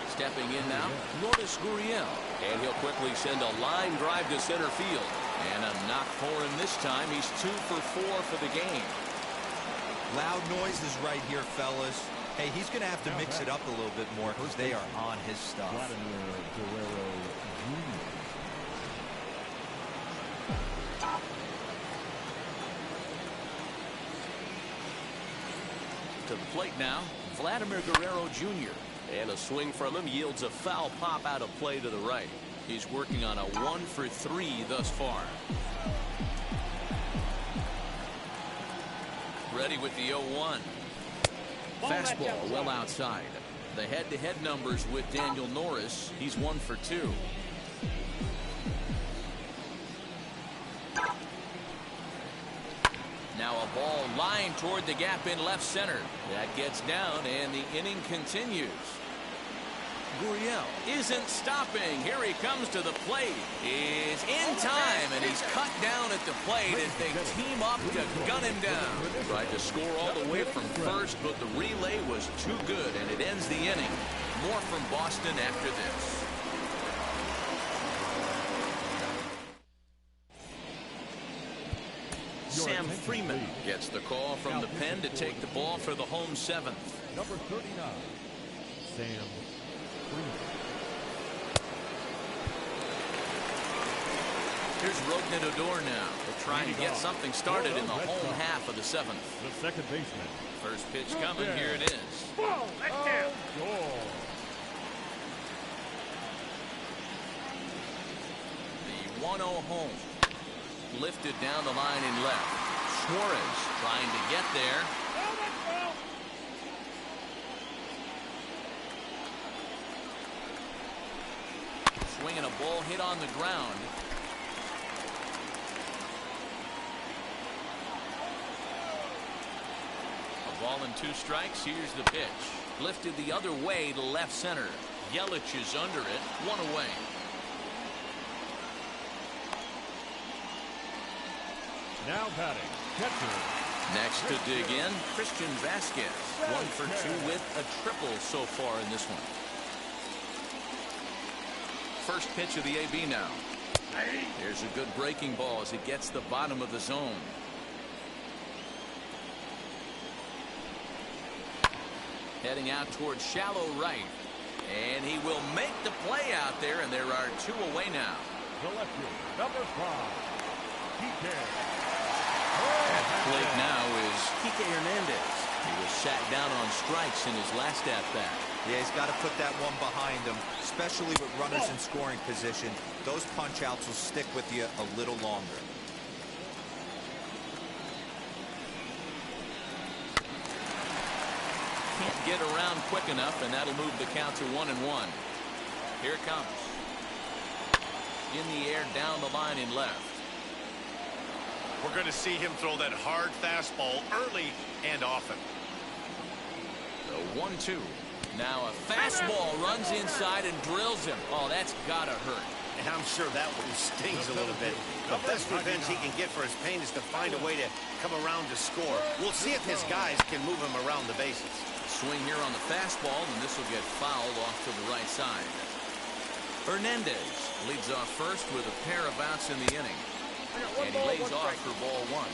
Stepping in now, Lourdes Gurriel. And he'll quickly send a line drive to center field. And a knock for him this time. He's 2 for 4 for the game. Loud noises right here, fellas. Hey, he's going to have to mix it up a little bit more because they are on his stuff. To the plate now, Vladimir Guerrero Jr. And a swing from him yields a foul pop out of play to the right. He's working on a 1 for 3 thus far. Ready with the 0-1. Fastball well outside. The head-to-head numbers with Daniel Norris. He's 1 for 2. Now a ball lined toward the gap in left center. That gets down, and the inning continues. Gurriel isn't stopping. Here he comes to the plate. Is in time, and he's cut down at the plate as they team up to gun him down. Tried to score all the way from first, but the relay was too good, and it ends the inning. More from Boston after this. Freeman gets the call from the pen to take the ball for the home seventh. Number 39, Sam Freeman. Here's Rognet Odor now. They'll try and get something started in the home half of the seventh. The second baseman. First pitch coming. Here it is. Whoa, that's down. The 1-0 home. Lifted down the line in left. Suarez trying to get there. Swinging a ball hit on the ground. A ball and 2 strikes. Here's the pitch. Lifted the other way to left center. Yelich is under it. 1 away. Now batting, catcher. Next to dig in, Christian Vasquez. 1 for 2 with a triple so far in this one. First pitch of the AB now. Here's a good breaking ball as it gets the bottom of the zone. Heading out towards shallow right. And he will make the play out there, and there are 2 away now. The left fielder, number 5, Kike. At the plate now is Kike Hernandez. He was sat down on strikes in his last at-bat. Yeah, he's got to put that one behind him, especially with runners in scoring position. Those punch-outs will stick with you a little longer. Can't get around quick enough, and that'll move the count to 1-1. Here it comes. In the air, down the line in left. We're going to see him throw that hard fastball early and often. The 1-2. Now a fastball runs inside and drills him. Oh, that's gotta hurt. And I'm sure that one stings a little bit. The best revenge he can get for his pain is to find a way to come around to score. We'll see if his guys can move him around the bases. Swing here on the fastball, and this will get fouled off to the right side. Hernandez leads off first with a pair of outs in the inning. And he lays off for ball 1.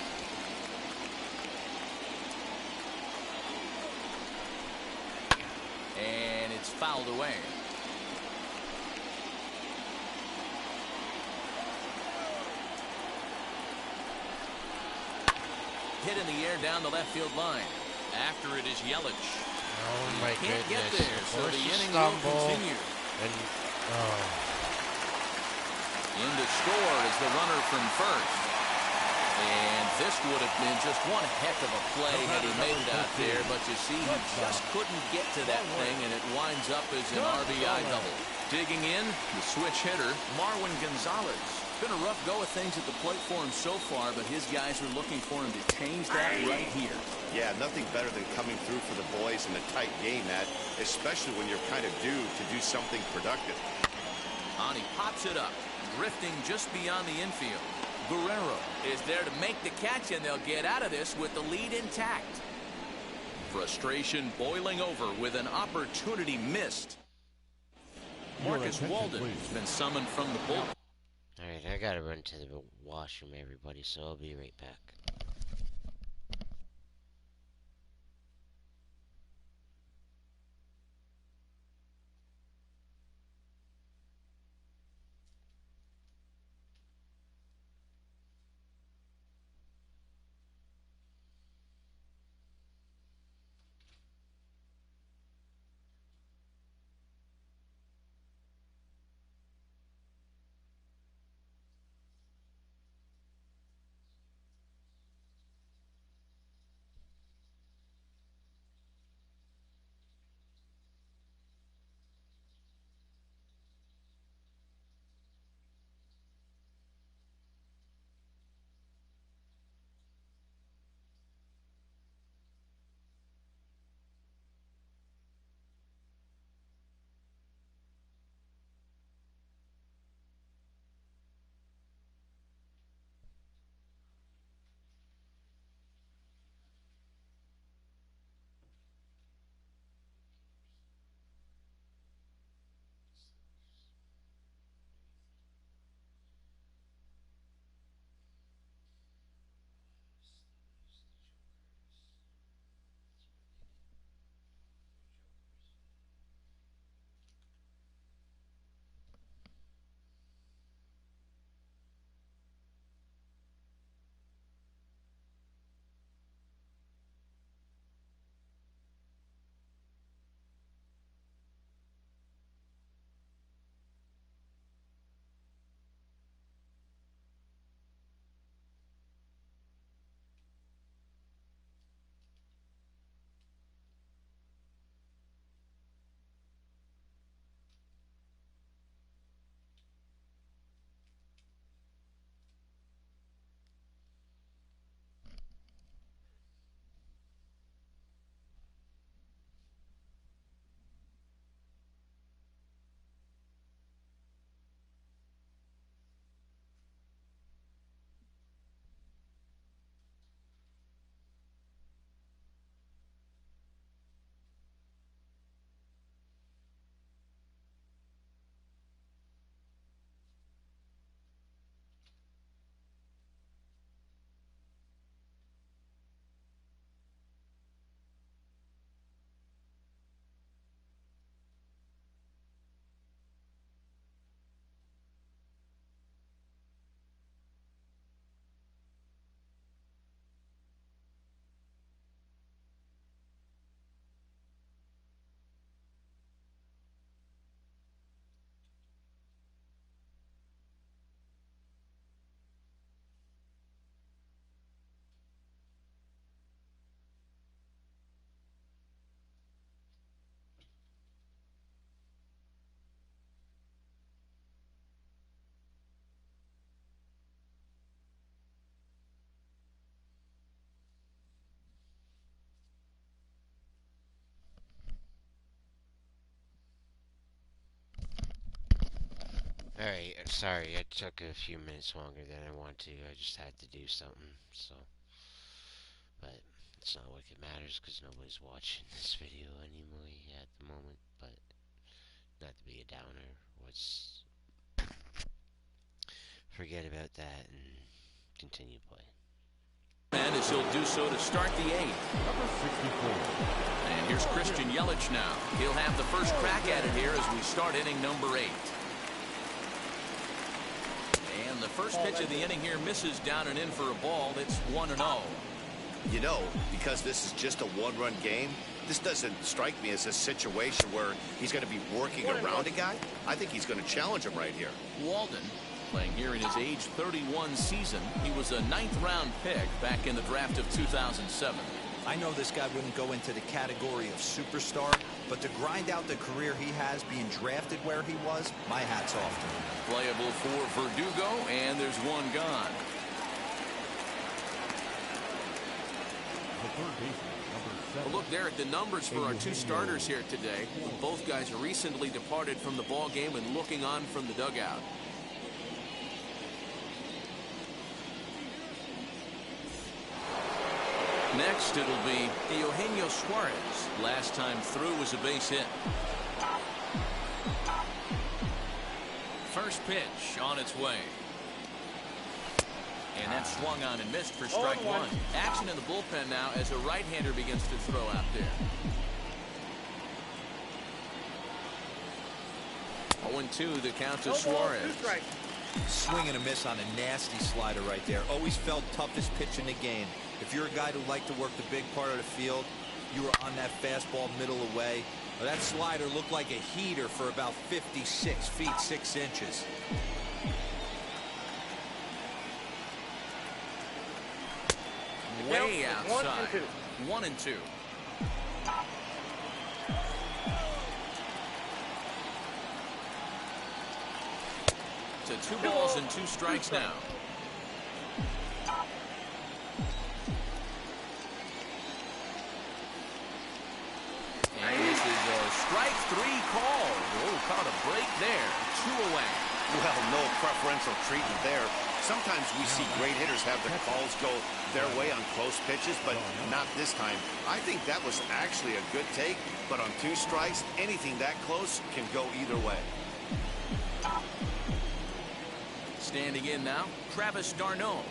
And it's fouled away. Hit in the air down the left field line. After it is Yelich. Oh my Can't goodness. get there, so the inning will stumble. continue. And, In to score is the runner from first. And this would have been just one heck of a play had he made it out there. But you see, he just couldn't get to that thing, and it winds up as an RBI double. Digging in, the switch hitter, Marwin Gonzalez. Been a rough go of things at the plate for him so far, but his guys are looking for him to change that right here. Yeah, nothing better than coming through for the boys in a tight game, Matt, especially when you're kind of due to do something productive. And he pops it up, drifting just beyond the infield. Guerrero is there to make the catch, and they'll get out of this with the lead intact. Frustration boiling over with an opportunity missed. Marcus Walden has been summoned from the bullpen. Alright, I gotta run to the washroom, everybody, so I'll be right back. Alright, sorry, I took a few minutes longer than I wanted to. I just had to do something, so. But it's not like it matters because nobody's watching this video anyway at the moment. But not to be a downer, let's forget about that and continue play. And as he'll do so to start the eighth. Number 64. And here's Christian Yelich now. He'll have the first crack at it here as we start inning number 8. And the first pitch of the inning here misses down and in for a ball. It's 1-0. You know, because this is just a one-run game, this doesn't strike me as a situation where he's going to be working around a guy. I think he's going to challenge him right here. Walden, playing here in his age 31 season. He was a 9th-round pick back in the draft of 2007. I know this guy wouldn't go into the category of superstar, but to grind out the career he has being drafted where he was, my hat's off to him. Playable for Verdugo, and there's one gone. The third baseman, number 7. A look there at the numbers for our two starters here today. Both guys recently departed from the ball game and looking on from the dugout. Next, it'll be Eugenio Suarez. Last time through was a base hit. First pitch on its way. And that swung on and missed for strike one. Action in the bullpen now as a right-hander begins to throw out there. 0-2 the count to Suarez. Swing and a miss on a nasty slider right there. Always felt toughest pitch in the game. If you're a guy who liked to work the big part of the field, you were on that fastball middle away. Well, that slider looked like a heater for about 56 feet 6 inches. Way outside. 1-2. To 2 balls and 2 strikes now. And this is a strike 3 call. Oh, caught a break there. 2 away. Well, no preferential treatment there. Sometimes we see great hitters have their calls go their way on close pitches, but not this time. I think that was actually a good take, but on 2 strikes, anything that close can go either way. Standing in now, Travis d'Arnaud.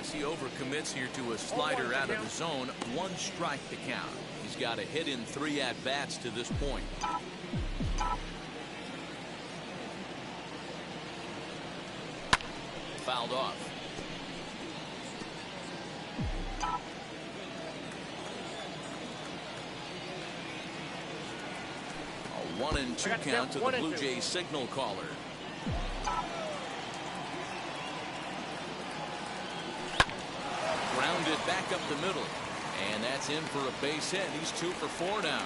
As he overcommits here to a slider out of the zone, 1 strike to count. He's got a hit in 3 at-bats to this point. Fouled off. A 1-2 count to the Blue Jays signal caller. Grounded back up the middle. And that's in for a base hit. He's 2 for 4 now.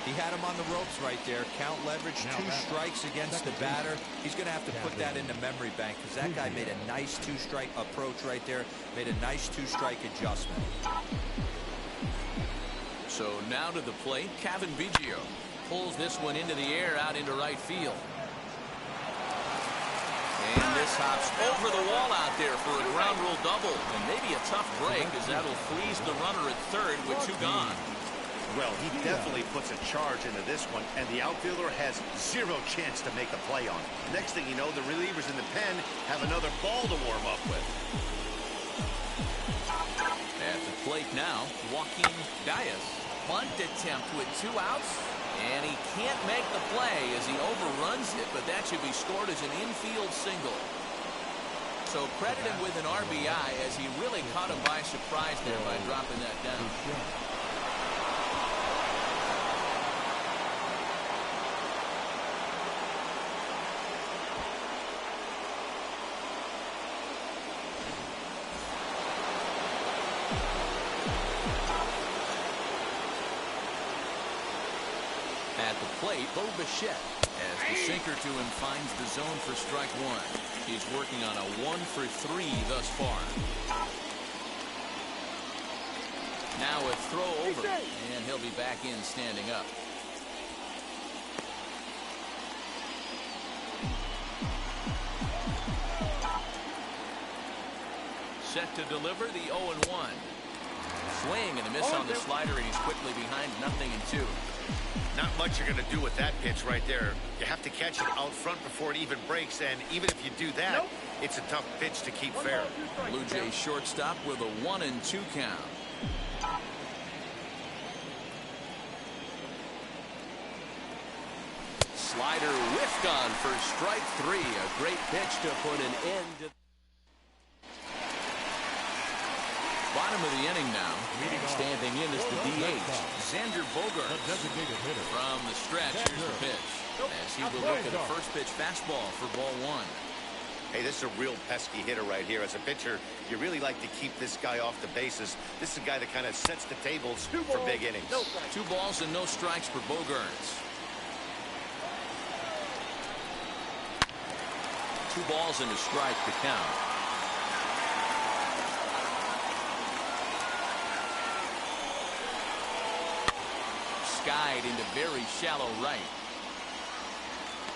He had him on the ropes right there. Count leverage, 2 strikes against the batter. He's going to have to put that in the memory bank because that guy made a nice 2-strike approach right there. Made a nice 2-strike adjustment. So now to the plate, Kevin Biggio pulls this one into the air out into right field. And this hops over the wall out there for a ground rule double. And maybe a tough break as that'll freeze the runner at third with 2 gone. Well, he definitely puts a charge into this one, and the outfielder has 0 chance to make a play on. Next thing you know, the relievers in the pen have another ball to warm up with. At the plate now, Joaquin Diaz. Bunt attempt with 2 outs. And he can't make the play as he overruns it, but that should be scored as an infield single. So credit him with an RBI as he really caught him by surprise there by dropping that down. At the plate, Bo Bichette, as the sinker to him finds the zone for strike 1. He's working on a 1 for 3 thus far. Now a throw over, and he'll be back in standing up. set to deliver the 0-1. Swing and a miss on the slider, and he's quickly behind 0-2. Not much you're going to do with that pitch right there. You have to catch it out front before it even breaks, and even if you do that, it's a tough pitch to keep fair. Blue Jays shortstop with a 1-2 count. Slider whiffed on for strike 3. A great pitch to put an end to. Bottom of the inning now. Standing in is the DH, Xander Bogaerts. From the stretch, here's the pitch. As he will look at a first pitch fastball for ball 1. Hey, this is a real pesky hitter right here. As a pitcher, you really like to keep this guy off the bases. This is a guy that kind of sets the tables for big innings. 2 balls and no strikes for Bogaerts. 2 balls and a strike to count. Skied into very shallow right.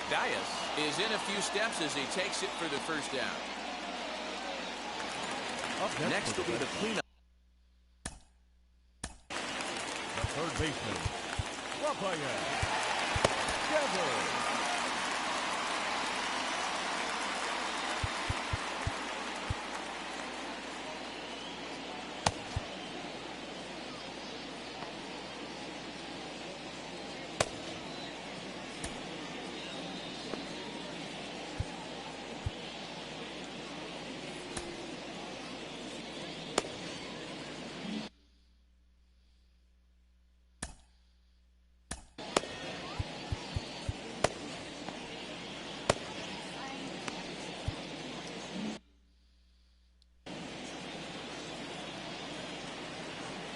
Dias is in a few steps as he takes it for the first down. Next will be the cleanup. The third baseman, Rafael Devers.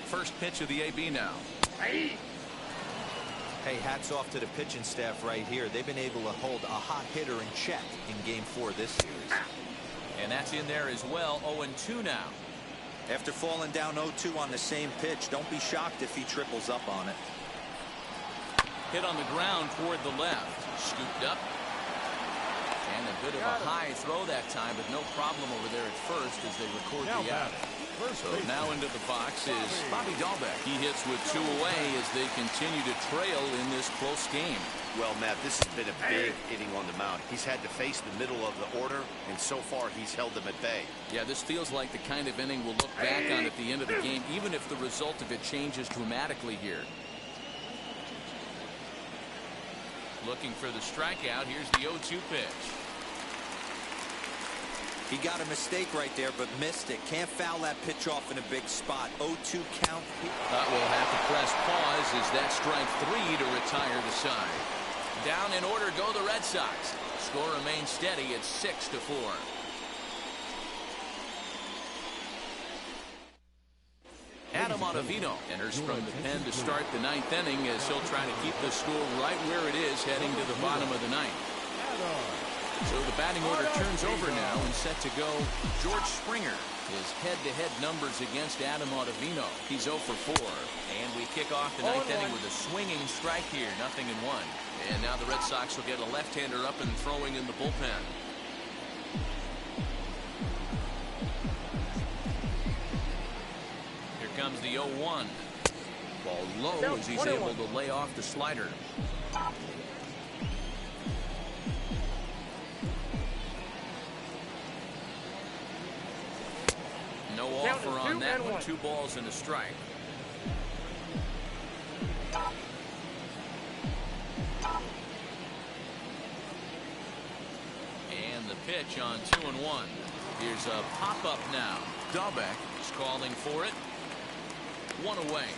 First pitch of the AB now. Hey, hats off to the pitching staff right here. They've been able to hold a hot hitter in check in Game 4 this series. And that's in there as well. 0-2 now. After falling down 0-2 on the same pitch, don't be shocked if he triples up on it. Hit on the ground toward the left. Scooped up. And a bit of a high throw that time, but no problem over there at first as they record the out. So now into the box is Bobby Dahlbeck. He hits with 2 away as they continue to trail in this close game. Well, Matt, this has been a big inning on the mound. He's had to face the middle of the order, and so far he's held them at bay. Yeah, this feels like the kind of inning we'll look back on at the end of the game, even if the result of it changes dramatically here. Looking for the strikeout. Here's the 0-2 pitch. He got a mistake right there, but missed it. Can't foul that pitch off in a big spot. 0-2 count. We'll have to press pause as that strike 3 to retire the side. Down in order go the Red Sox. Score remains steady at 6-4. Adam Ottavino enters from the pen to start the 9th inning as he'll try to keep the score right where it is heading to the bottom of the 9th. So the batting order turns over now and set to go. George Springer. His head-to-head numbers against Adam Ottavino. He's 0 for 4. And we kick off the 9th inning with a swinging strike here. 0-1. And now the Red Sox will get a left-hander up and throwing in the bullpen. Here comes the 0-1. Ball low as he's able to lay off the slider. No offer on that one. 2 balls and a strike. And the pitch on 2-1. Here's a pop-up now. Dahlbeck is calling for it. 1 away.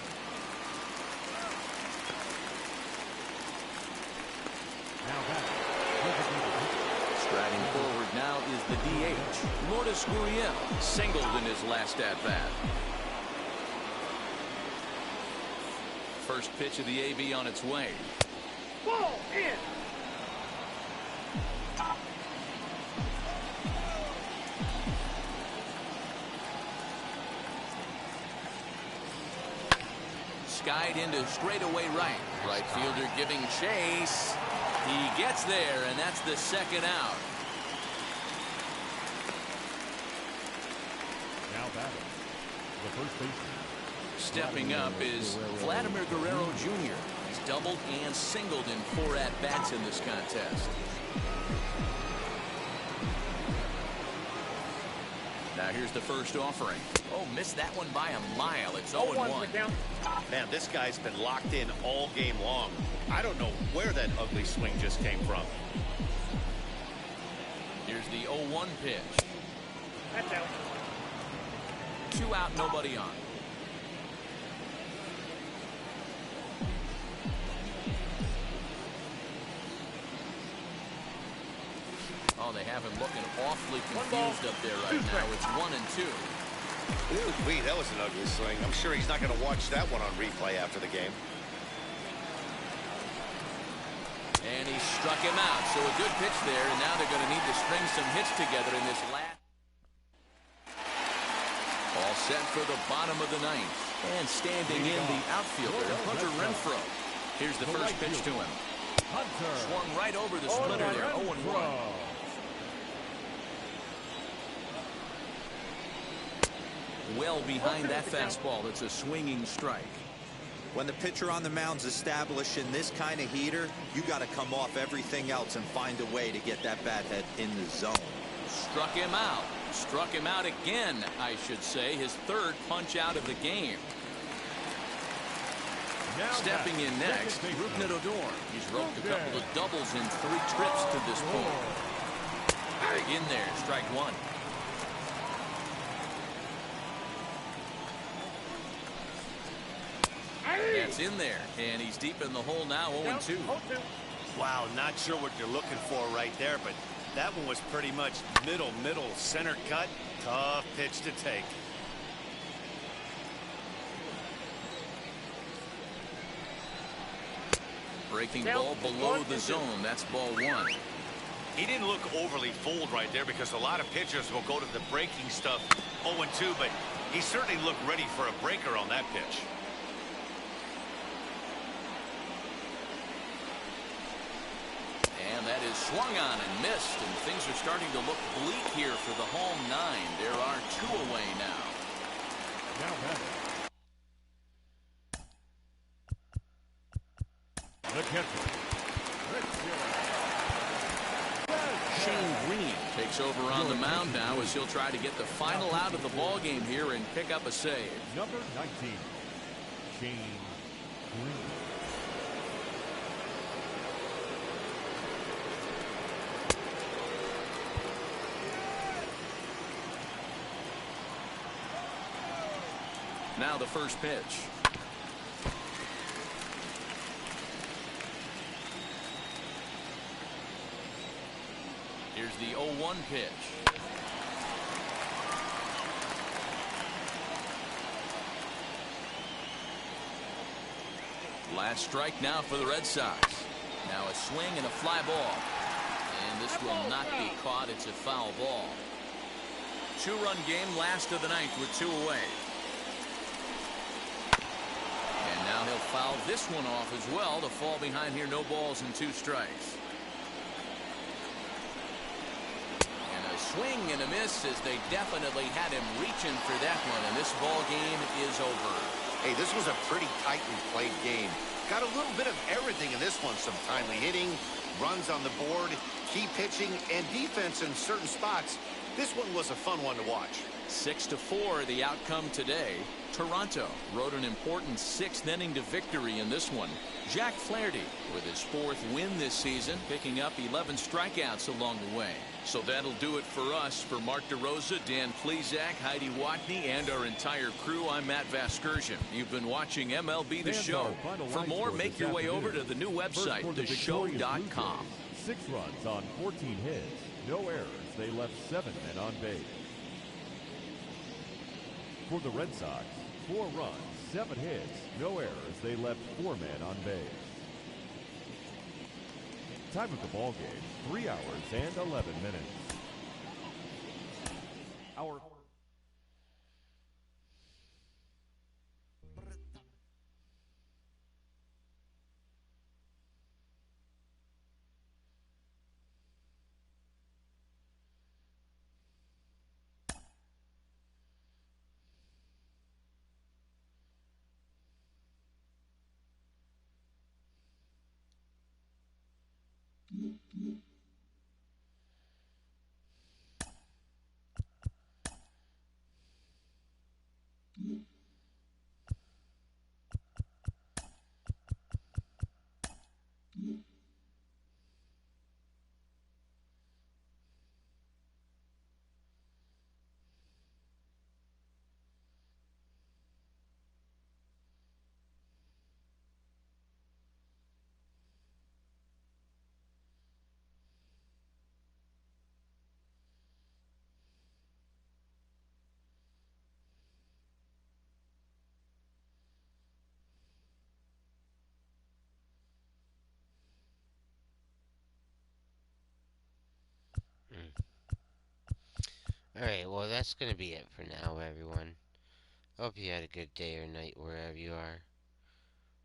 Striding forward now is the DH. Lourdes Gurriel singled in his last at-bat. First pitch of the AB on its way. Ball in. Skied into straightaway right. Right fielder giving chase. He gets there, and that's the 2nd out. batting, the first baseman. Stepping up is Vladimir Guerrero Jr. He's doubled and singled in 4 at-bats in this contest. Now here's the first offering. Oh, missed that one by a mile. It's 0-1. Man, this guy's been locked in all game long. I don't know where that ugly swing just came from. Here's the 0-1 pitch. That's out. 2 out, nobody on. Oh, they have him looking awfully confused up there right now. It's 1-2. Ooh, that was an ugly swing. I'm sure he's not going to watch that one on replay after the game. And he struck him out. So a good pitch there, and now they're going to need to string some hits together in this last. All set for the bottom of the 9th. And standing in the outfielder, Hunter Renfroe. Here's the first pitch to him. Swung right over the splitter there, 0-1. Well behind that fastball. It's a swinging strike. When the pitcher on the mound's establishing this kind of heater, you got to come off everything else and find a way to get that bat head in the zone. Struck him out. Struck him out again, I should say. His 3rd punch out of the game. Stepping in next, Rougned Odor. He's roped a couple of doubles in 3 trips to this point. In there, strike 1. That's in there, and he's deep in the hole now, 0-2. Wow, not sure what you're looking for right there, but that one was pretty much middle, center cut. Tough pitch to take. Breaking ball below the zone. That's ball 1. He didn't look overly fooled right there because a lot of pitchers will go to the breaking stuff 0-2, but he certainly looked ready for a breaker on that pitch. And that is swung on and missed, and things are starting to look bleak here for the home 9. There are 2 away now. Now batting, the catcher. Shane Green takes over on the mound now as he'll try to get the final out of the ball game here and pick up a save. Number 19, Shane Green. Now the first pitch. Here's the 0-1 pitch. Last strike now for the Red Sox. Now a swing and a fly ball. And this will not be caught. It's a foul ball. 2-run game, last of the 9th with 2 away. And now he'll foul this one off as well to fall behind here. No balls and 2 strikes. And a swing and a miss as they definitely had him reaching for that one. And this ball game is over. Hey, this was a pretty tightly played game. Got a little bit of everything in this one. Some timely hitting, runs on the board, key pitching, and defense in certain spots. This one was a fun one to watch. 6-4 the outcome today. Toronto rode an important 6th inning to victory in this one. Jack Flaherty with his 4th win this season, picking up 11 strikeouts along the way. So that'll do it for us. For Mark DeRosa, Dan Plezak, Heidi Watney, and our entire crew, I'm Matt Vasgersian. You've been watching MLB The Show. For more, make your way over to the new website, theshow.com. 6 runs on 14 hits, no errors. They left 7 men on base. For the Red Sox, 4 runs, 7 hits, no errors. They left 4 men on base. Time of the ball game, 3 hours and 11 minutes. Our Mm. Alright, well, that's gonna be it for now, everyone. Hope you had a good day or night wherever you are.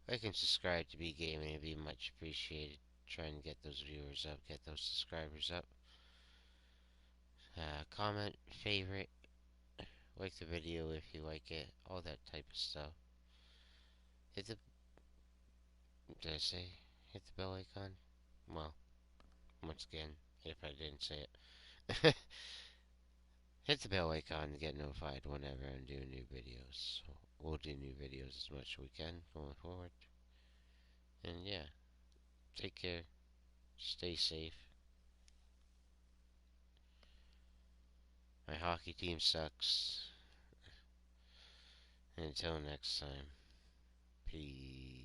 Like and subscribe to Be Gaming, it'd be much appreciated. Trying to get those viewers up, get those subscribers up. Comment, favorite, like the video if you like it, all that type of stuff. Hit the, did I say, hit the bell icon? Well, once again, if I didn't say it. Hit the bell icon to get notified whenever I'm doing new videos. So we'll do new videos as much as we can going forward. And yeah, take care, stay safe. My hockey team sucks. And until next time, peace.